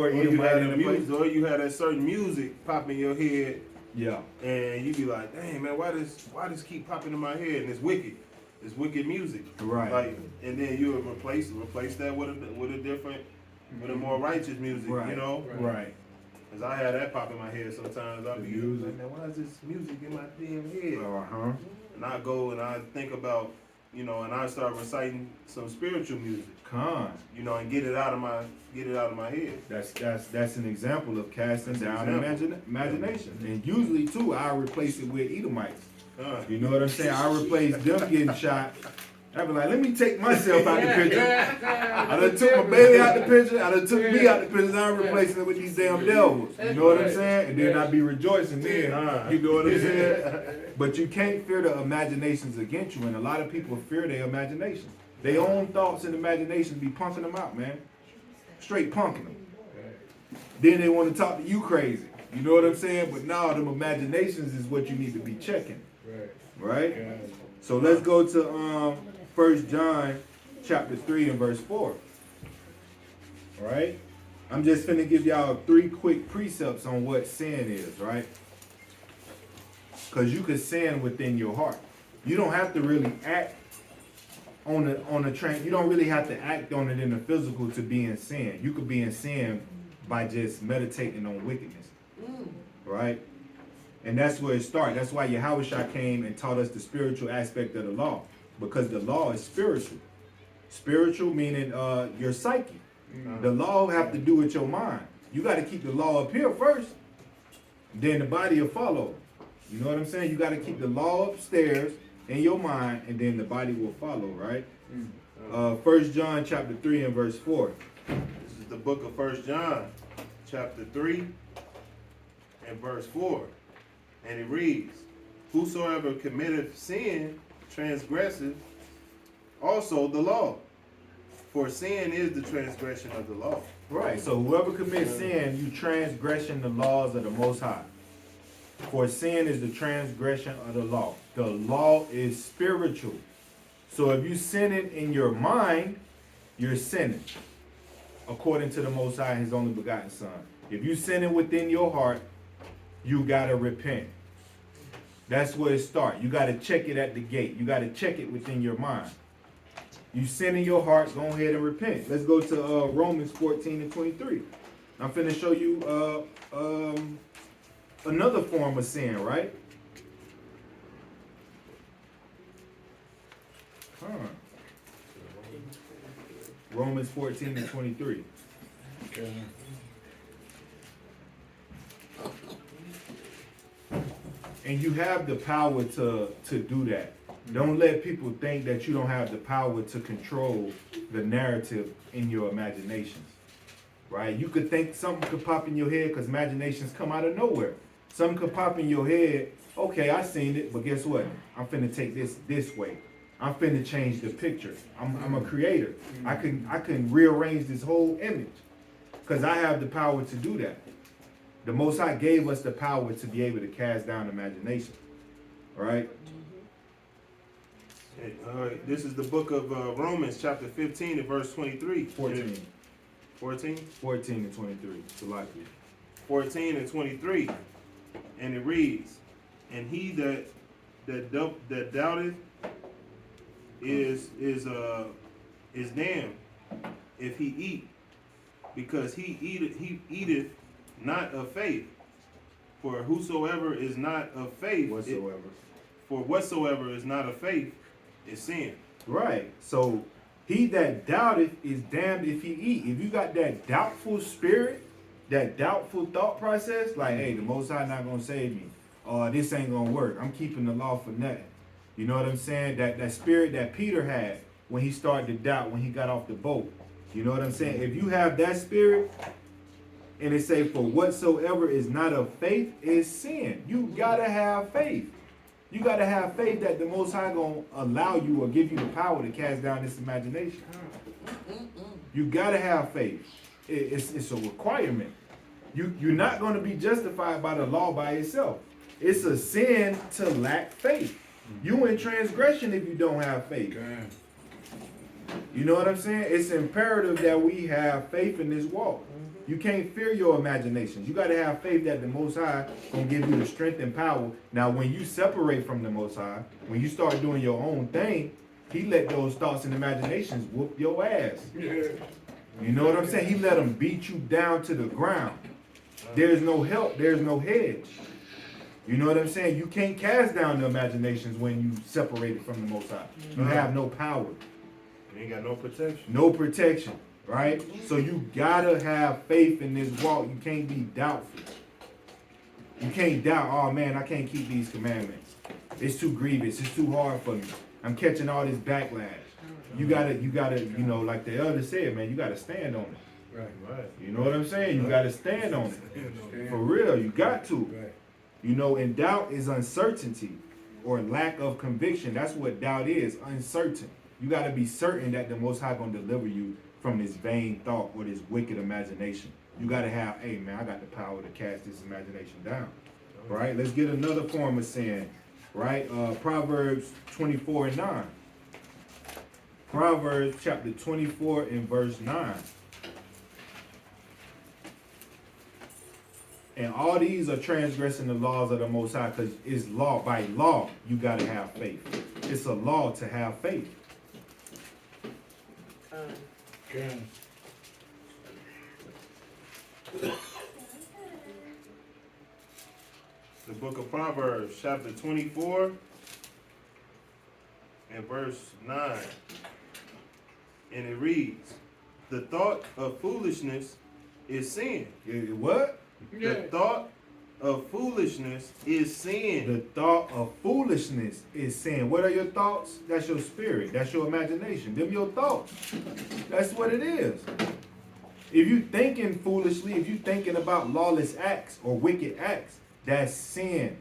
in the place. or you had that certain music pop in your head, Yeah. and you be like, dang man, why this keep popping in my head? And it's wicked music. Right. Like, and then you would replace that with a different, with a more righteous music. Right. You know. Right. Cause I had that pop in my head sometimes. I'd be music. like, man, why is this music in my damn head? Uh-huh. And I go and I think about, and I start reciting some spiritual music, Con. and get it out of my head. That's an example of casting That's an down example. imagination. And usually too, I replace it with Edomites. Huh. You know what I'm saying? I replace them getting shot. I be like, let me take myself out the picture. I done took my baby out the picture. I done took me out the picture. I'm replacing it with these damn devils. You know what I'm saying? And then I be rejoicing then. You know what I'm saying? But you can't fear the imaginations against you. And a lot of people fear their imagination. Their own thoughts and imaginations be punking them out, man. Straight punking them. Then they want to talk to you crazy. You know what I'm saying? But now them imaginations is what you need to be checking. Right? So let's go to 1 John chapter 3 and verse 4. All right? I'm just finna give y'all 3 quick precepts on what sin is, right? Because you can sin within your heart. You don't have to really act on the train. You don't really have to act on it in the physical to be in sin. You could be in sin by just meditating on wickedness. Right? And that's where it started. That's why H.O.I came and taught us the spiritual aspect of the law. Because the law is spiritual. Spiritual meaning your psyche. The law have to do with your mind. You got to keep the law up here first. Then the body will follow. You know what I'm saying? You got to keep the law upstairs in your mind, and then the body will follow, right? 1 John chapter 3 and verse 4. This is the book of 1 John, chapter 3 and verse 4. And it reads, whosoever committeth sin transgresseth also the law. For sin is the transgression of the law. Right, so whoever commits sin, you transgression the laws of the Most High. For sin is the transgression of the law. The law is spiritual. So if you sinning in your mind, you're sinning. According to the Most High, His only begotten Son. If you sinning within your heart, you gotta repent. That's where it starts. You gotta check it at the gate. You gotta check it within your mind. You sin in your heart, go ahead and repent. Let's go to Romans 14 and 23. I'm finna show you another form of sin, right? Romans 14 and 23. Okay. And you have the power to do that. Don't let people think that you don't have the power to control the narrative in your imaginations. Right? You could think something could pop in your head because imaginations come out of nowhere. Something could pop in your head. Okay, I seen it, but guess what? I'm finna take this way. I'm finna change the picture. I'm a creator. I can rearrange this whole image because I have the power to do that. The Most High gave us the power to be able to cast down imagination. All right? All right, this is the book of Romans, chapter 15 and verse 23. 14. 14? 14 and 23. Salaki. 14 and 23. And it reads, and he that doubteth is damned if he eat, because he eateth not of faith. For whosoever is not of faith, whatsoever is not of faith is sin. Right. So he that doubteth is damned if he eat. If you got that doubtful spirit, that doubtful thought process, like, hey, the Most High not gonna save me. This ain't gonna work. I'm keeping the law for nothing. You know what I'm saying? That spirit that Peter had when he started to doubt when he got off the boat. You know what I'm saying? If you have that spirit, and it say, for whatsoever is not of faith is sin. You gotta have faith. You gotta have faith that the Most High gonna allow you or give you the power to cast down this imagination. You gotta have faith. It's a requirement. You're not gonna be justified by the law by itself. It's a sin to lack faith. You in transgression if you don't have faith. Okay. You know what I'm saying? It's imperative that we have faith in this walk. You can't fear your imaginations. You got to have faith that the Most High gonna give you the strength and power. Now, when you separate from the Most High, when you start doing your own thing, He let those thoughts and imaginations whoop your ass. Yeah. You know what I'm saying? He let them beat you down to the ground. There's no help. There's no hedge. You know what I'm saying? You can't cast down the imaginations when you separated from the Most High. You have no power. You ain't got no protection. No protection. Right? So you gotta have faith in this walk. You can't be doubtful. You can't doubt, oh man, I can't keep these commandments. It's too grievous. It's too hard for me. I'm catching all this backlash. You gotta, you know, like the elder said, man, you gotta stand on it. Right. You know what I'm saying? You gotta stand on it. For real, you got to. Right. You know, and doubt is uncertainty or lack of conviction. That's what doubt is, uncertain. You gotta be certain that the Most High gonna deliver you from this vain thought or this wicked imagination. You gotta have, hey man, I got the power to cast this imagination down. Right? Let's get another form of sin. Right? Proverbs 24 and 9. Proverbs chapter 24 and verse 9. And all these are transgressing the laws of the Most High, because it's law. By law, you gotta have faith. It's a law to have faith. Okay. The book of Proverbs, chapter 24 and verse 9. And it reads, the thought of foolishness is sin. What? Yeah. The thought of foolishness is sin. The thought of foolishness is sin. What are your thoughts? That's your spirit. That's your imagination. Them your thoughts. That's what it is. If you thinking foolishly, if you thinking about lawless acts or wicked acts, that's sin.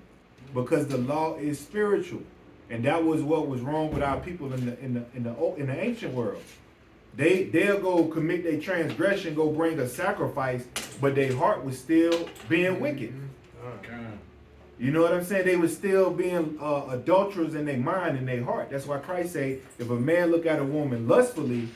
Because the law is spiritual. And that was what was wrong with our people in the ancient world. They'll go commit their transgression, go bring a sacrifice, but their heart was still being wicked. Okay. You know what I'm saying? They were still being adulterers in their mind and their heart. That's why Christ say, if a man look at a woman lustfully,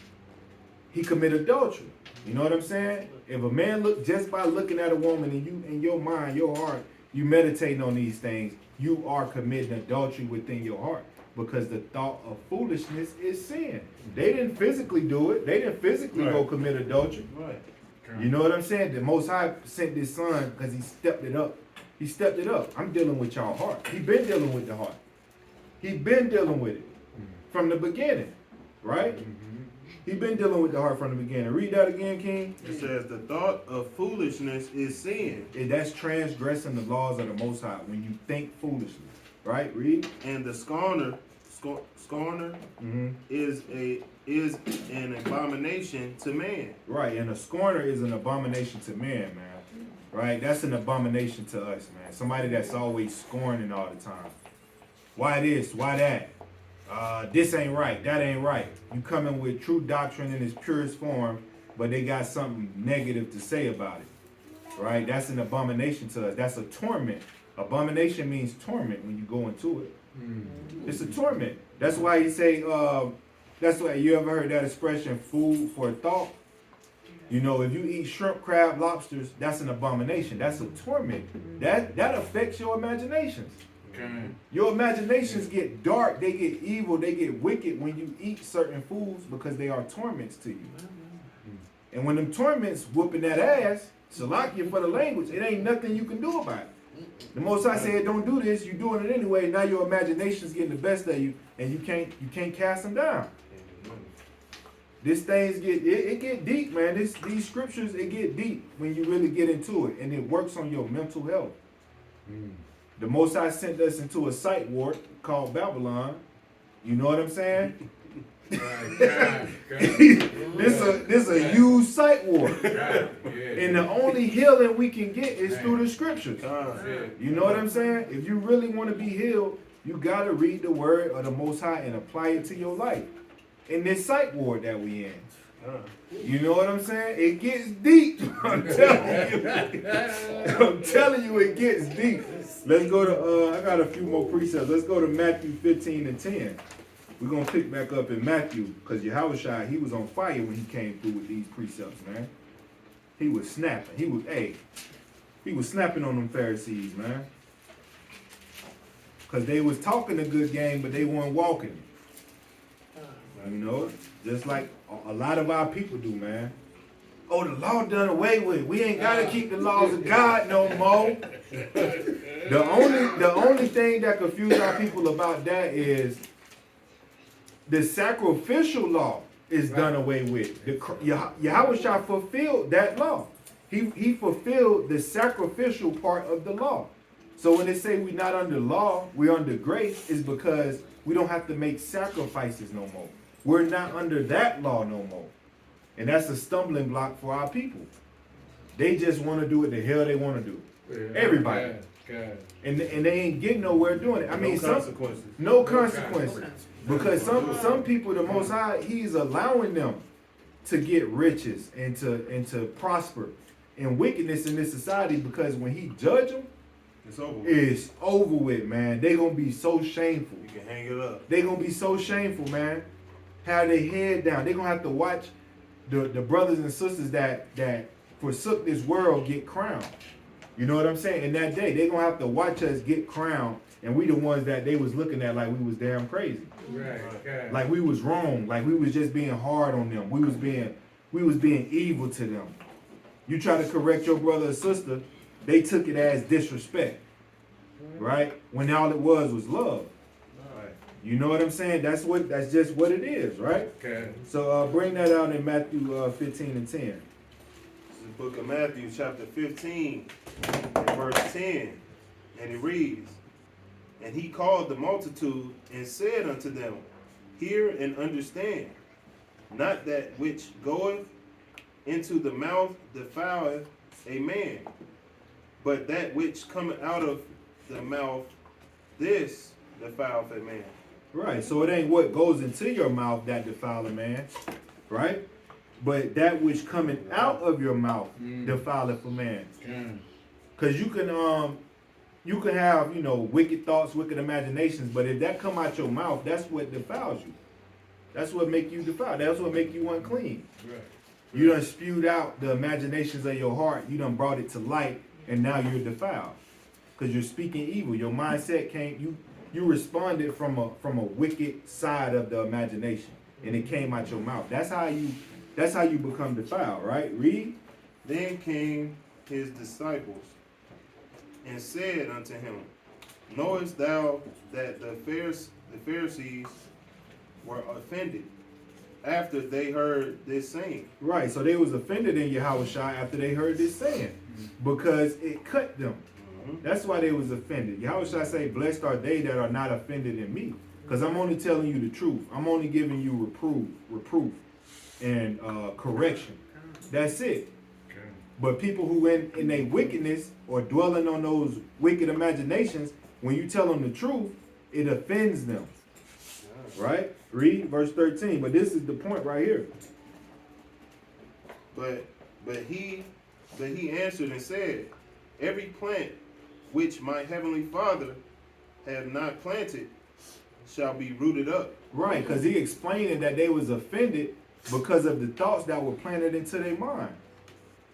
he commit adultery. You know what I'm saying? If a man look just by looking at a woman and you in your mind, your heart, you meditating on these things, you are committing adultery within your heart. Because the thought of foolishness is sin. They didn't physically do it. They didn't physically go commit adultery. Right. You know what I'm saying? The Most High sent His Son because He stepped it up. He stepped it up. I'm dealing with y'all heart. He been dealing with the heart. He been dealing with it from the beginning, right? He been dealing with the heart from the beginning. Read that again, King. It says the thought of foolishness is sin, And that's transgressing the laws of the Most High when you think foolishly, right? Read. and the scorner is an abomination to man. Right, and a scorner is an abomination to man, man. Right? That's an abomination to us, man. Somebody that's always scorning all the time. Why this? Why that? This ain't right. That ain't right. You coming with true doctrine in its purest form, but they got something negative to say about it. Right? That's an abomination to us. That's a torment. Abomination means torment when you go into it. It's a torment. That's why he say, that's why you ever heard that expression, food for thought? You know, if you eat shrimp, crab, lobsters, that's an abomination. That's a torment. That affects your imaginations. Your imaginations get dark, they get evil, they get wicked when you eat certain foods because they are torments to you. And when them torments whooping that ass, Salakia for the language, it ain't nothing you can do about it. The Most High said, don't do this, you doing it anyway, now your imagination's getting the best of you, and you can't cast them down. This things get deep, man. These scriptures, it get deep when you really get into it, and it works on your mental health. The Most High sent us into a sight ward called Babylon. You know what I'm saying? This a huge sight ward. And the only healing we can get is through the scriptures. You know what I'm saying? If you really want to be healed, you got to read the word of the Most High and apply it to your life. In this psych ward that we in. You know what I'm saying? It gets deep. I'm telling you it gets deep. Let's go to, I got a few more precepts. Let's go to Matthew 15 and 10. We're going to pick back up in Matthew because H.O.I, he was on fire when he came through with these precepts, man. He was snapping. He was snapping on them Pharisees, man. Because they was talking a good game, but they weren't walking it. You know, just like a lot of our people do, man. Oh, the law done away with. We ain't gotta keep the laws of God no more. The only thing that confuses our people about that is the sacrificial law is done away with. Yahweh fulfilled that law. He fulfilled the sacrificial part of the law. So when they say we're not under law, we're under grace, is because we don't have to make sacrifices no more. We're not under that law no more. And that's a stumbling block for our people. They just want to do what the hell they want to do. Everybody. And they ain't getting nowhere doing it. I mean, no consequences. Because some people, the Most High, He's allowing them to get riches and to prosper in wickedness in this society, because when He judge them, it's over with, man. They gonna be so shameful. You can hang it up. They gonna be so shameful, man. Have their head down. They gonna have to watch the brothers and sisters that forsook this world get crowned. You know what I'm saying? In that day, they gonna have to watch us get crowned, and we the ones that they was looking at like we was damn crazy. Right. Like we was wrong. Like we was just being hard on them. We was being evil to them. You try to correct your brother or sister, they took it as disrespect. Right? When all it was love. You know what I'm saying? That's just what it is, right? Okay. So bring that out in Matthew 15 and 10. This is the book of Matthew, chapter 15, and verse 10. And it reads, and He called the multitude and said unto them, hear and understand, not that which goeth into the mouth defileth a man, but that which cometh out of the mouth, this defileth a man. Right, so it ain't what goes into your mouth that defile a man, right? But that which coming out of your mouth defileth a man. Because you can you can have, you know, wicked thoughts, wicked imaginations, but if that come out your mouth, that's what defiles you. That's what make you defiled. That's what make you unclean. Right. You done spewed out the imaginations of your heart. You done brought it to light, and now you're defiled because you're speaking evil. Your mindset came. You responded from a wicked side of the imagination, and it came out your mouth. That's how you become defiled, right? Read. Then came his disciples and said unto him, Knowest thou that the Pharisees were offended after they heard this saying? Right. So they was offended in Yahushua after they heard this saying, because it cut them. That's why they was offended. Yahushua say, blessed are they that are not offended in me. Because I'm only telling you the truth. I'm only giving you reproof and correction. That's it. Okay. But people who in their wickedness or dwelling on those wicked imaginations, when you tell them the truth, it offends them. Right? Read verse 13. But this is the point right here. But he answered and said, Every plant which my heavenly Father have not planted shall be rooted up. Right, because he explained that they was offended because of the thoughts that were planted into their mind.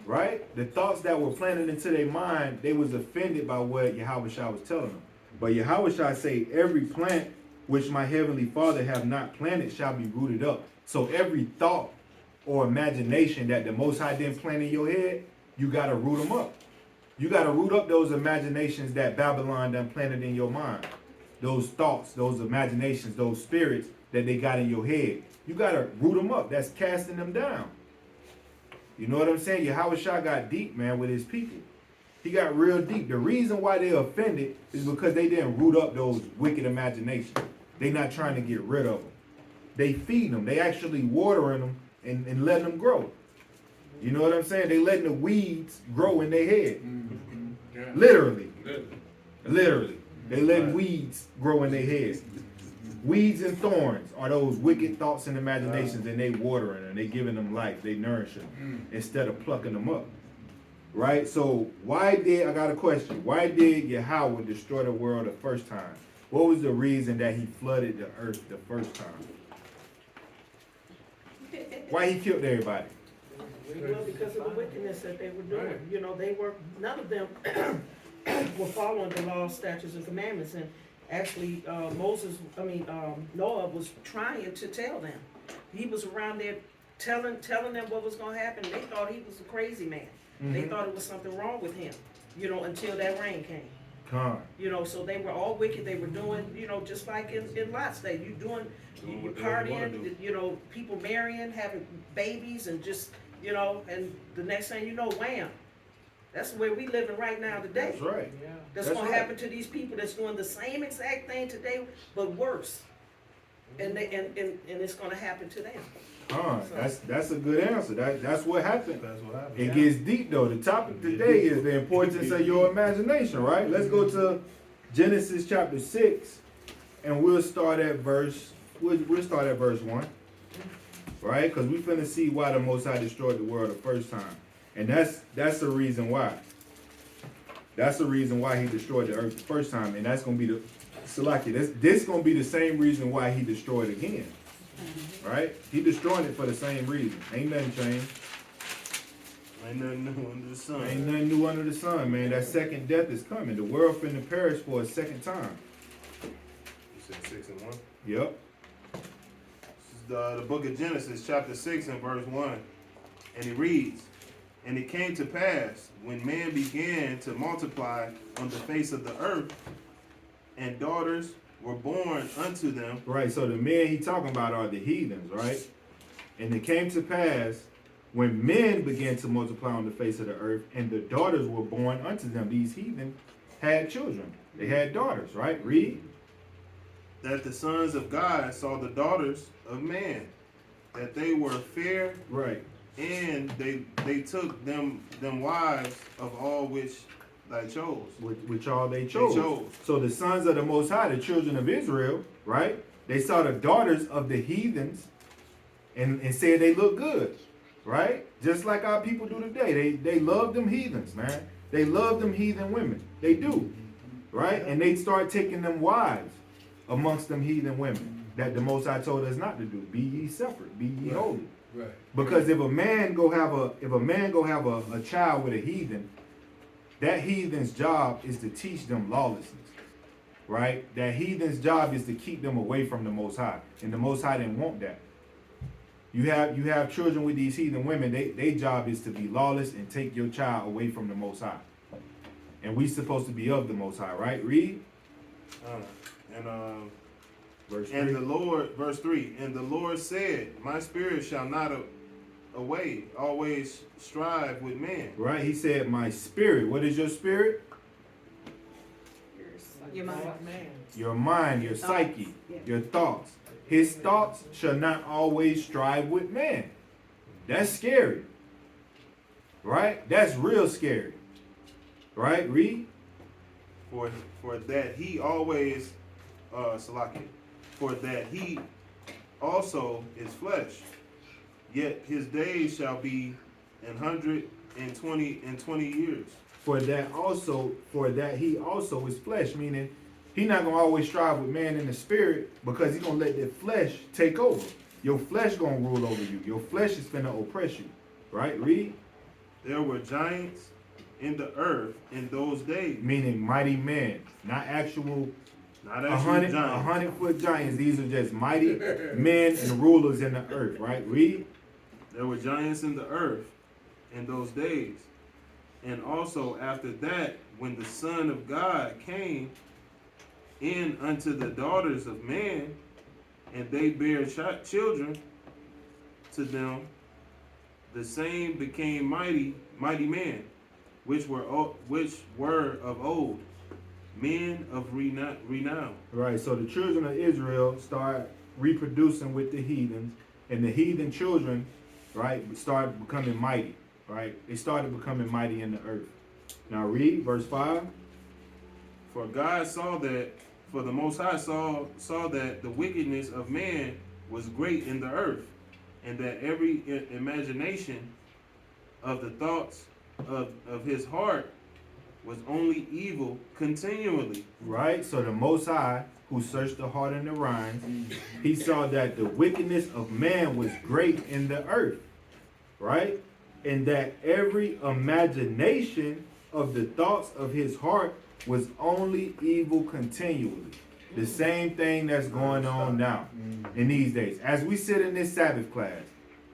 Right? The thoughts that were planted into their mind, they was offended by what Yahushua was telling them. But Yahushua say, every plant which my heavenly Father have not planted shall be rooted up. So every thought or imagination that the Most High didn't plant in your head, you got to root them up. You got to root up those imaginations that Babylon done planted in your mind. Those thoughts, those imaginations, those spirits that they got in your head. You got to root them up. That's casting them down. You know what I'm saying? Yahushua got deep, man, with his people. He got real deep. The reason why they're offended is because they didn't root up those wicked imaginations. They not trying to get rid of them. They feed them. They actually watering them and letting them grow. You know what I'm saying? They letting the weeds grow in their head. Yeah. Literally. Literally. They letting weeds grow in their head. Weeds and thorns are those wicked thoughts and imaginations, and they watering and they giving them life. They nourish them instead of plucking them up. Right? So I got a question. Why did Yahweh destroy the world the first time? What was the reason that he flooded the earth the first time? Why he killed everybody? Well, because of the wickedness that they were doing. Right. You know, none of them were following the law, statutes, and commandments. And actually, Noah was trying to tell them. He was around there telling them what was going to happen. They thought he was a crazy man. They thought it was something wrong with him, you know, until that rain came. You know, so they were all wicked. They were doing, you know, just like in Lot's day. You partying, you know, people marrying, having babies, and just, you know, and the next thing you know, wham. That's the way we living right now today. That's right. That's going to happen to these people that's doing the same exact thing today, but worse. And it's going to happen to them. That's a good answer. That's what happened. That's what happened. It gets deep though. The topic today is the importance of your imagination, right? Let's go to Genesis chapter 6, and we'll start at verse 1, right? Because we're finna see why the Most High destroyed the world the first time, and that's the reason why. That's the reason why he destroyed the earth the first time, and that's gonna be the Salaki. This gonna be the same reason why he destroyed again. Right? He destroyed it for the same reason. Ain't nothing changed. Ain't nothing new under the sun. Ain't nothing new under the sun, man. That second death is coming. The world finna perish for a second time. You said 6 and 1? Yep. This is the book of Genesis, chapter 6 and verse 1. And it reads, And it came to pass, when man began to multiply on the face of the earth, and daughters were born unto them. Right, so the men he talking about are the heathens, right? And it came to pass when men began to multiply on the face of the earth, and the daughters were born unto them. These heathen had children. They had daughters, right? Read. That the sons of God saw the daughters of man, that they were fair, Right. and they took them wives of all which they chose. Which all they chose. They chose. So the sons of the Most High, the children of Israel, right? They saw the daughters of the heathens and said they look good, right? Just like our people do today. They love them heathens, man. They love them heathen women. They do. right? And they start taking them wives amongst them heathen women that the Most High told us not to do. Be ye separate, be ye holy. Right. Because if a man go have a child with a heathen, that heathen's job is to teach them lawlessness, right? That heathen's job is to keep them away from the Most High, and the Most High didn't want that. You have children with these heathen women. Their job is to be lawless and take your child away from the Most High. And we supposed to be of the Most High, right? Read. Verse 3. And the Lord, verse 3, and the Lord said, my spirit shall not always strive with man. Right? He said, my spirit. What is your spirit? Your mind. Your mind, your psyche, Yeah. your thoughts. His thoughts shall not always strive with man. That's scary. Right? That's real scary. Right? Read. For that he always, Salaki, for that he also is flesh, yet his days shall be 120 years. For that he also is flesh, meaning he not gonna always strive with man in the spirit, because he gonna let the flesh take over. Your flesh gonna rule over you. Your flesh is finna oppress you. Right? Read. There were giants in the earth in those days. Meaning mighty men, not actual Not actually giants. 100-foot giants. These are just mighty men and rulers in the earth, right? Read. There were giants in the earth in those days. And also after that, when the Son of God came in unto the daughters of man, and they bare children to them, the same became mighty men, which were of old, men of renown. Right. So the children of Israel start reproducing with the heathens, and the heathen children, right, started becoming mighty. Right. They started becoming mighty in the earth. Now read verse 5. For God saw that, for the Most High saw that the wickedness of man was great in the earth, and that every imagination of the thoughts of his heart was only evil continually. Right? So the Most High, who searched the heart and the reins, he saw that the wickedness of man was great in the earth. Right? And that every imagination of the thoughts of his heart was only evil continually. The same thing that's going on now in these days. As we sit in this Sabbath class,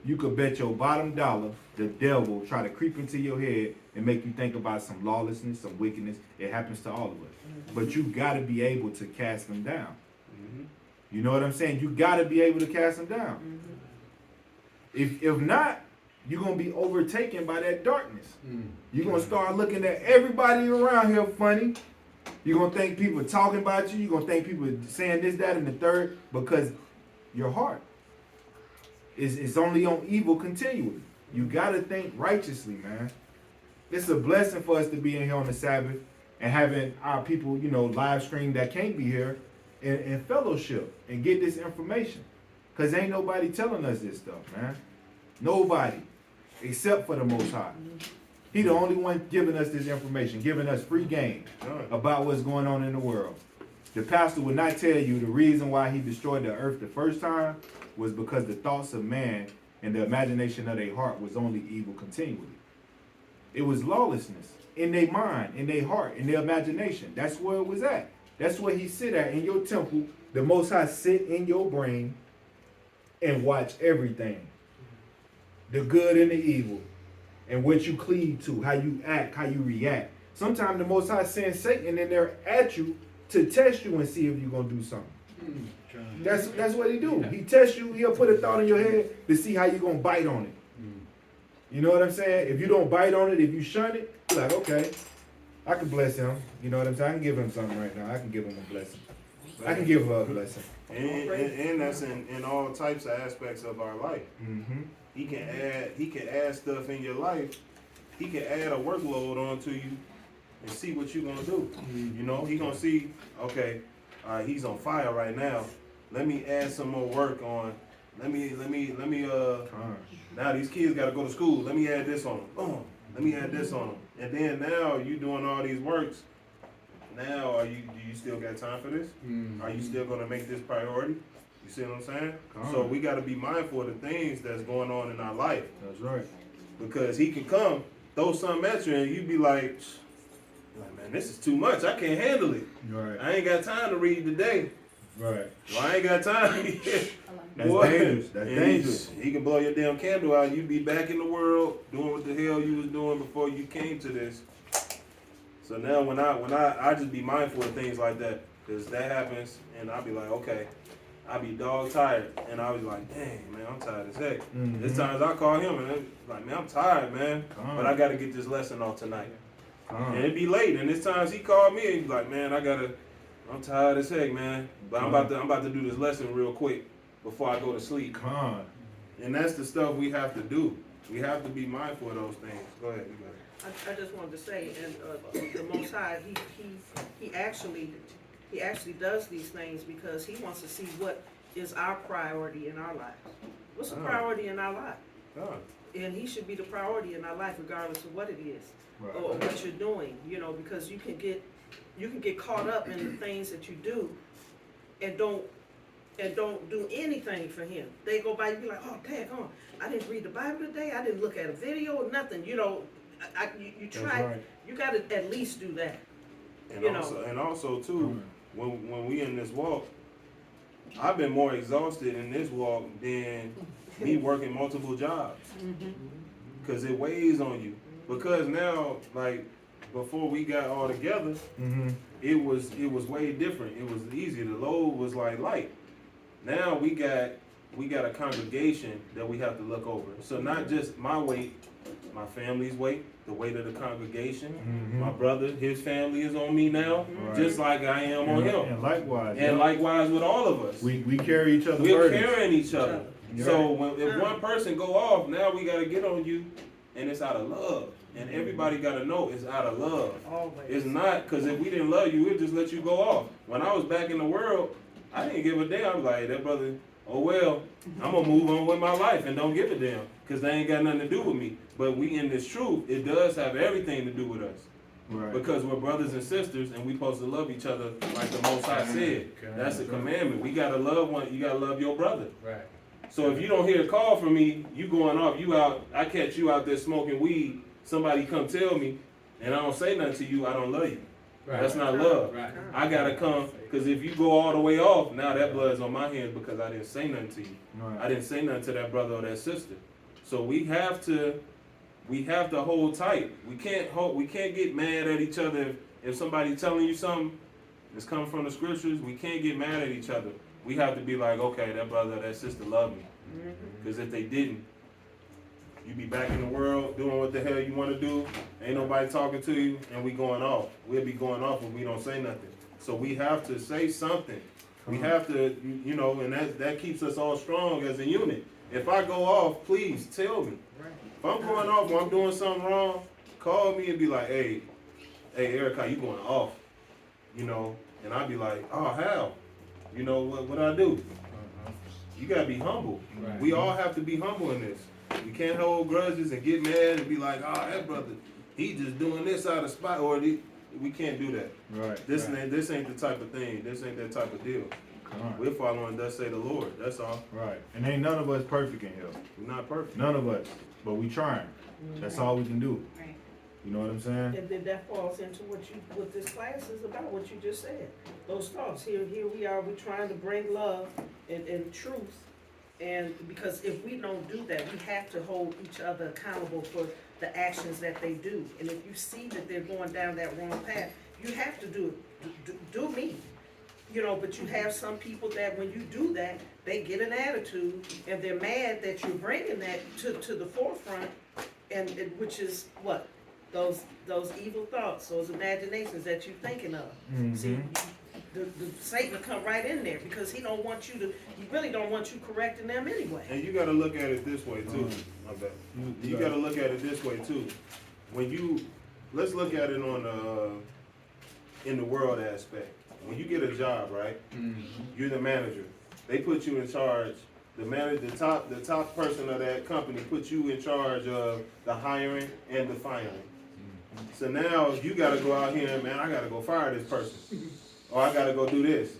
you could bet your bottom dollar the devil try to creep into your head and make you think about some lawlessness, some wickedness. It happens to all of us. But you got to be able to cast them down. You know what I'm saying? You got to be able to cast them down. If not, you're going to be overtaken by that darkness. You're going to start looking at everybody around here funny. You're going to think people talking about you. You're going to think people saying this, that, and the third, because your heart is only on evil continually. You got to think righteously, man. It's a blessing for us to be in here on the Sabbath and having our people, live stream that can't be here and fellowship and get this information. Because ain't nobody telling us this stuff, man. Nobody. Except for the Most High. He the only one giving us this information, giving us free game about what's going on in the world. The pastor would not tell you the reason why he destroyed the earth the first time was because the thoughts of man and the imagination of their heart was only evil continually. It was lawlessness in their mind, in their heart, in their imagination. That's where it was at. That's where he sit at in your temple. The Most High sit in your brain and watch everything. The good and the evil, and what you cleave to, how you act, how you react. Sometimes the Most High sends Satan in there at you to test you and see if you're going to do something. That's what he do. He tests you, he'll put a thought in your head to see how you're going to bite on it. You know what I'm saying? If you don't bite on it, if you shun it, you're like, okay, I can bless him. You know what I'm saying? I can give him something right now. I can give him a blessing. I can give her a blessing. And that's in all types of aspects of our life. He can add stuff in your life. He can add a workload onto you and see what you're gonna do. He gonna see, okay, he's on fire right now. Let me add some more work on. Let me now these kids gotta go to school. Let me add this on them. Let me add this on them. And then now you doing all these works now do you still got time for this? Are you still gonna make this priority? You see what I'm saying? So we gotta be mindful of the things that's going on in our life. That's right. Because he can come, throw something at you, and you be like, man, this is too much. I can't handle it. Right. I ain't got time to read today. Right. Well, I ain't got time. That's Boy, dangerous. That's and dangerous. He can blow your damn candle out. You be back in the world doing what the hell you was doing before you came to this. So now when I just be mindful of things like that, because that happens, and I be like, okay, I be dog tired, and I was like, dang man, I'm tired as heck. There's times I call him and I'm like, man, I'm tired, man, but I gotta get this lesson off tonight. And it be late, and there's times he called me and he's like, man, I'm tired as heck, man, but I'm about to do this lesson real quick before I go to sleep. And that's the stuff we have to do. We have to be mindful of those things. Go ahead, you got it. I just wanted to say, and the Most High, he actually does these things because he wants to see what is our priority in our lives. What's the priority in our life? And he should be the priority in our life, regardless of what it is or what you're doing. You know, because you can get caught up in the things that you do, and don't do anything for him. They go by, you be like, oh, dang on, I didn't read the Bible today. I didn't look at a video or nothing. You know, you try. Right. You got to at least do that. And also too, when we in this walk, I've been more exhausted in this walk than me working multiple jobs, because it weighs on you. Because now, like before we got all together, it was way different. It was easy. The load was like light. Now we got a congregation that we have to look over. So not just my weight, my family's weight, the weight of the congregation. My brother, his family is on me now, just like I am on him. And likewise. And likewise with all of us. We carry each other. We're carrying each other. Right. So if one person go off, now we got to get on you, and it's out of love. And everybody got to know it's out of love. Always. It's not, because if we didn't love you, we'd just let you go off. When I was back in the world, I didn't give a damn. I was like, that brother, oh well, I'm going to move on with my life and don't give a damn, because they ain't got nothing to do with me. But we in this truth, it does have everything to do with us. Right. Because we're brothers and sisters, and we supposed to love each other like the Most High said. That's a commandment. We got to love one. You got to love your brother. Right. So if you don't hear a call from me, you going off, you out, I catch you out there smoking weed, somebody come tell me, and I don't say nothing to you, I don't love you. Right. That's not love. Right. I gotta come, because if you go all the way off, now that blood's on my hands because I didn't say nothing to you. Right. I didn't say nothing to that brother or that sister. So we have to hold tight. We can't get mad at each other if somebody telling you something that's coming from the scriptures. We can't get mad at each other. We have to be like, okay, that brother or that sister love me. Because if they didn't, you be back in the world doing what the hell you want to do. Ain't nobody talking to you, and we going off. We'll be going off when we don't say nothing. So we have to say something. We have to, and that keeps us all strong as a unit. If I go off, please tell me. If I'm going off or I'm doing something wrong, call me and be like, hey, Erica, you going off, and I'll be like, oh, how? What I do? You gotta be humble. Right. We all have to be humble in this. We can't hold grudges and get mad and be like, oh, that brother, he just doing this out of spite, or we can't do that. Right. This ain't the type of thing. This ain't that type of deal. Right. We're following thus say the Lord. That's all. Right. And ain't none of us perfect in here. We're not perfect. None of us. But we trying. That's all we can do. Right. You know what I'm saying? And then that falls into what this class is about, what you just said. Those thoughts. Here we are, we're trying to bring love and truth. And because if we don't do that, we have to hold each other accountable for the actions that they do. And if you see that they're going down that wrong path, you have to do it. Do me. But you have some people that when you do that, they get an attitude and they're mad that you're bringing that to the forefront, and which is what? Those evil thoughts, those imaginations that you're thinking of. See, the Satan will come right in there because he really don't want you correcting them anyway. And you got to look at it this way too. My bad. You got to look at it this way too. Let's look at it on in the world aspect. When you get a job, right? You're the manager. They put you in charge. The top person of that company puts you in charge of the hiring and the firing. So now you gotta go out here and, man, I gotta go fire this person. Or I gotta go do this.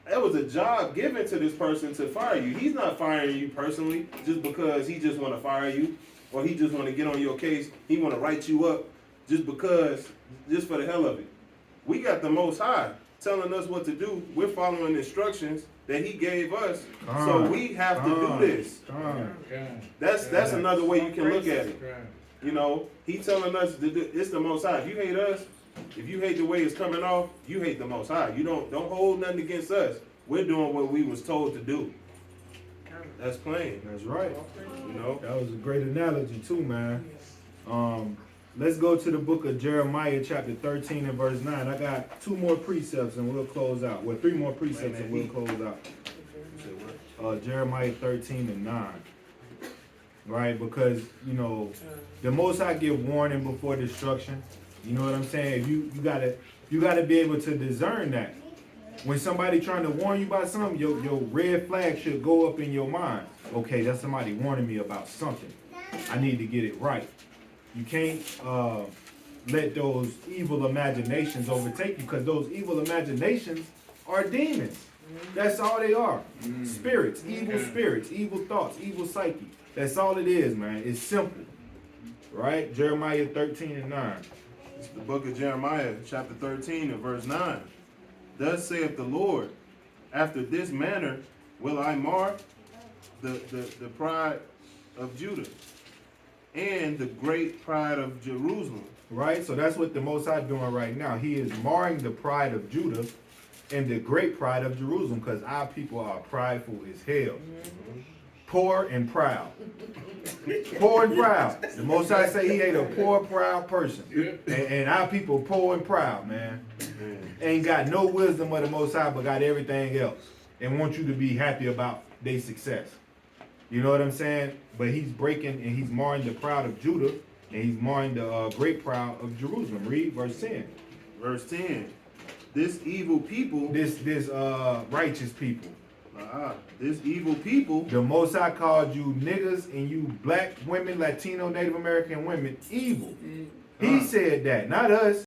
That was a job given to this person to fire you. He's not firing you personally just because he just wanna fire you. Or he just wanna get on your case. He wanna write you up just because, just for the hell of it. We got the Most High telling us what to do. We're following instructions that he gave us. So we have to do this. That's another way you can look at it. You know, he telling us to do, it's the Most High. If you hate us, if you hate the way it's coming off, you hate the Most High. You don't hold nothing against us. We're doing what we was told to do. That's plain. That's right. You know, That was a great analogy too, man. Let's go to the book of Jeremiah, chapter 13 and verse 9. I got 2 more precepts and we'll close out. Well, 3 more precepts and we'll close out. Jeremiah 13 and 9. Right? Because, you know, the Most High give warning before destruction. You know what I'm saying? You gotta be able to discern that. When somebody trying to warn you about something, your red flag should go up in your mind. Okay, that's somebody warning me about something. I need to get it right. You can't let those evil imaginations overtake you, because those evil imaginations are demons. That's all they are. Spirits, evil thoughts, evil psyche. That's all it is, man. It's simple. Right? Jeremiah 13 and 9. it's the book of Jeremiah, chapter 13 and verse 9. Thus saith the Lord, after this manner will I mark the pride of Judah and the great pride of Jerusalem. Right? So that's what the Most High doing right now. He is marring the pride of Judah and the great pride of Jerusalem, because our people are prideful as hell. Poor and proud. Poor and proud. The Most High say he ain't a poor, proud person. And our people poor and proud, man. Ain't got no wisdom of the Most High, but got everything else. And want you to be happy about their success. You know what I'm saying? But he's breaking and he's marring the pride of Judah, and he's marring the great pride of Jerusalem. Read verse 10. Verse 10. This evil people, This righteous people. this evil people, The Most High called you niggas and you black women, Latino, Native American women evil. He said that, not us.